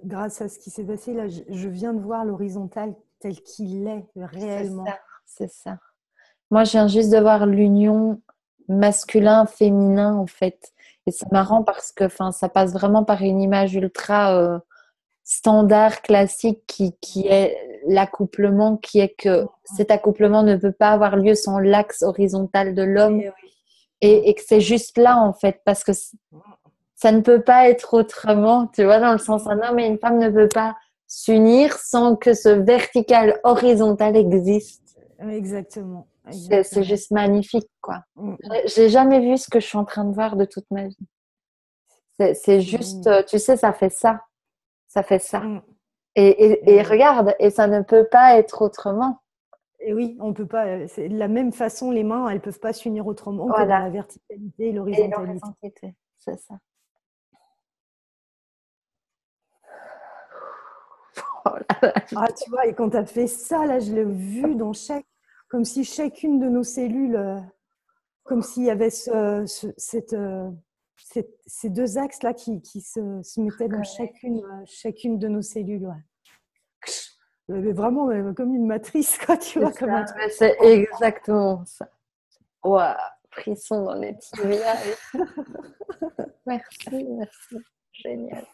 grâce à ce qui s'est passé là, je viens de voir l'horizontal tel qu'il est réellement. C'est ça. Moi, je viens juste de voir l'union masculin-féminin, en fait. Et c'est marrant parce que ça passe vraiment par une image ultra standard, classique, qui est l'accouplement, qui est que cet accouplement ne peut pas avoir lieu sans l'axe horizontal de l'homme. Et que c'est juste là, en fait, parce que ça ne peut pas être autrement, tu vois, dans le sens un homme et une femme ne peuvent pas s'unir sans que ce vertical horizontal existe. Exactement. C'est juste magnifique, quoi. J'ai jamais vu ce que je suis en train de voir de toute ma vie. C'est juste, tu sais, ça fait ça. Ça fait ça. Et regarde, et ça ne peut pas être autrement. Et oui, on peut pas. C'est de la même façon, les mains, elles peuvent pas s'unir autrement que dans la verticalité et l'horizontalité. C'est ça. Ah, tu vois, et quand tu as fait ça, là, je l'ai vu comme si chacune de nos cellules, comme s'il y avait ces deux axes-là qui se mettaient dans chacune de nos cellules. Ouais. Vraiment, comme une matrice, quoi, tu vois, comme un truc. C'est exactement ça. Waouh, frisson dans les tibias. Merci. Génial.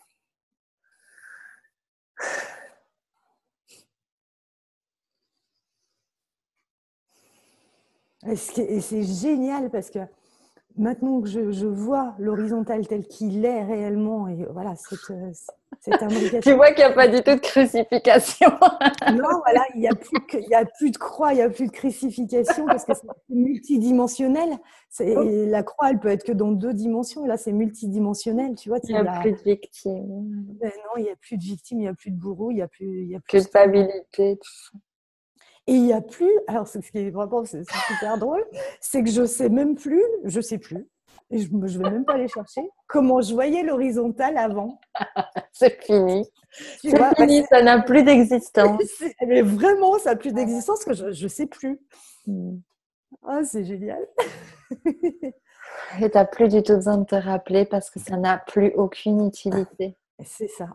Et c'est génial parce que maintenant que je vois l'horizontal tel qu'il est réellement, et voilà, cette imbrication. Tu vois qu'il n'y a pas du tout de crucifixion. Non, voilà, il n'y a plus de croix, il n'y a plus de crucifixion parce que c'est multidimensionnel. La croix, elle peut être que dans 2 dimensions. Et là, c'est multidimensionnel, tu vois. Il n'y a plus de victimes. Ben non, il n'y a plus de victimes, il n'y a plus de bourreaux, il n'y a plus culpabilité. Et il n'y a plus, alors ce qui est vraiment, c'est super drôle, c'est que je sais plus, et je ne vais même pas aller chercher, comment je voyais l'horizontale avant. C'est fini. C'est fini, ça n'a plus d'existence. Mais vraiment, ça n'a plus d'existence que je ne sais plus. Ah, c'est génial. Et tu n'as plus du tout besoin de te rappeler parce que ça n'a plus aucune utilité. C'est ça.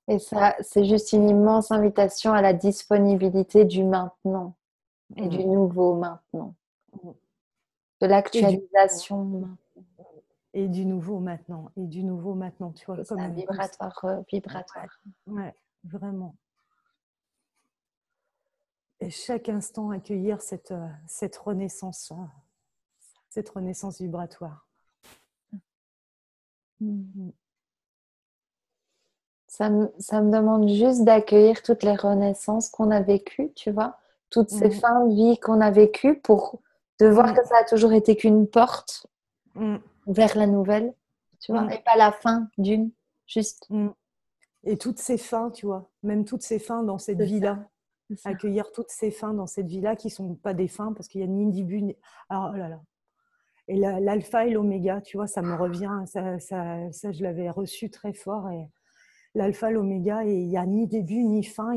Et ça, c'est juste une immense invitation à la disponibilité du maintenant et du nouveau maintenant. De l'actualisation maintenant. Et du nouveau maintenant. Et du nouveau maintenant, tu vois. C'est un vibratoire. Ouais, vraiment. Et chaque instant accueillir cette renaissance vibratoire. Ça me demande juste d'accueillir toutes les renaissances qu'on a vécues, tu vois, toutes ces fins de vie qu'on a vécues de voir que ça a toujours été qu'une porte vers la nouvelle, tu vois, et pas la fin d'une, juste. Et toutes ces fins, tu vois, même toutes ces fins dans cette vie-là. Accueillir toutes ces fins dans cette vie-là qui ne sont pas des fins parce qu'il n'y a ni début ni... Alors, oh là là. Et l'alpha et l'oméga, tu vois, ça me revient, ça je l'avais reçu très fort. Et l'alpha, l'oméga, et il n'y a ni début ni fin.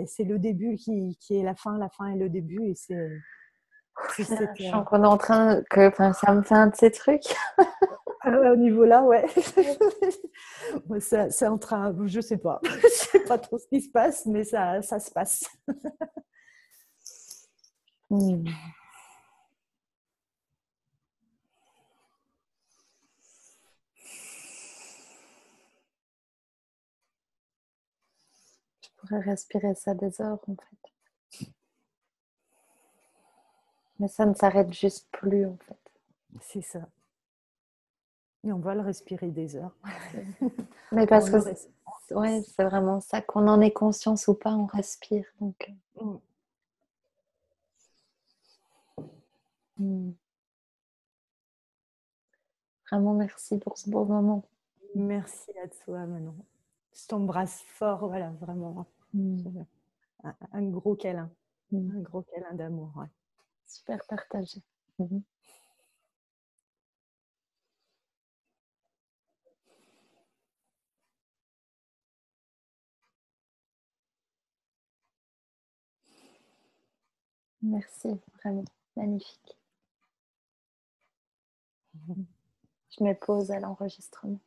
C'est le début qui est la fin est le début. Et je sens qu'on est en train ça me fait un de ces trucs. Au niveau là, ouais. C'est en train, je sais pas. Je sais pas trop ce qui se passe, mais ça se passe. Je pourrais respirer ça des heures, en fait. Mais ça ne s'arrête juste plus, en fait. C'est ça. Et on va le respirer des heures. Mais parce que respire. ouais, c'est vraiment ça, qu'on en ait conscience ou pas, on respire. Donc, vraiment merci pour ce beau moment. Merci à toi, Manon. Je t'embrasse fort, voilà, vraiment. Un gros câlin. Un gros câlin d'amour. Ouais. Super partagé. Merci, vraiment magnifique. Je mets pause à l'enregistrement.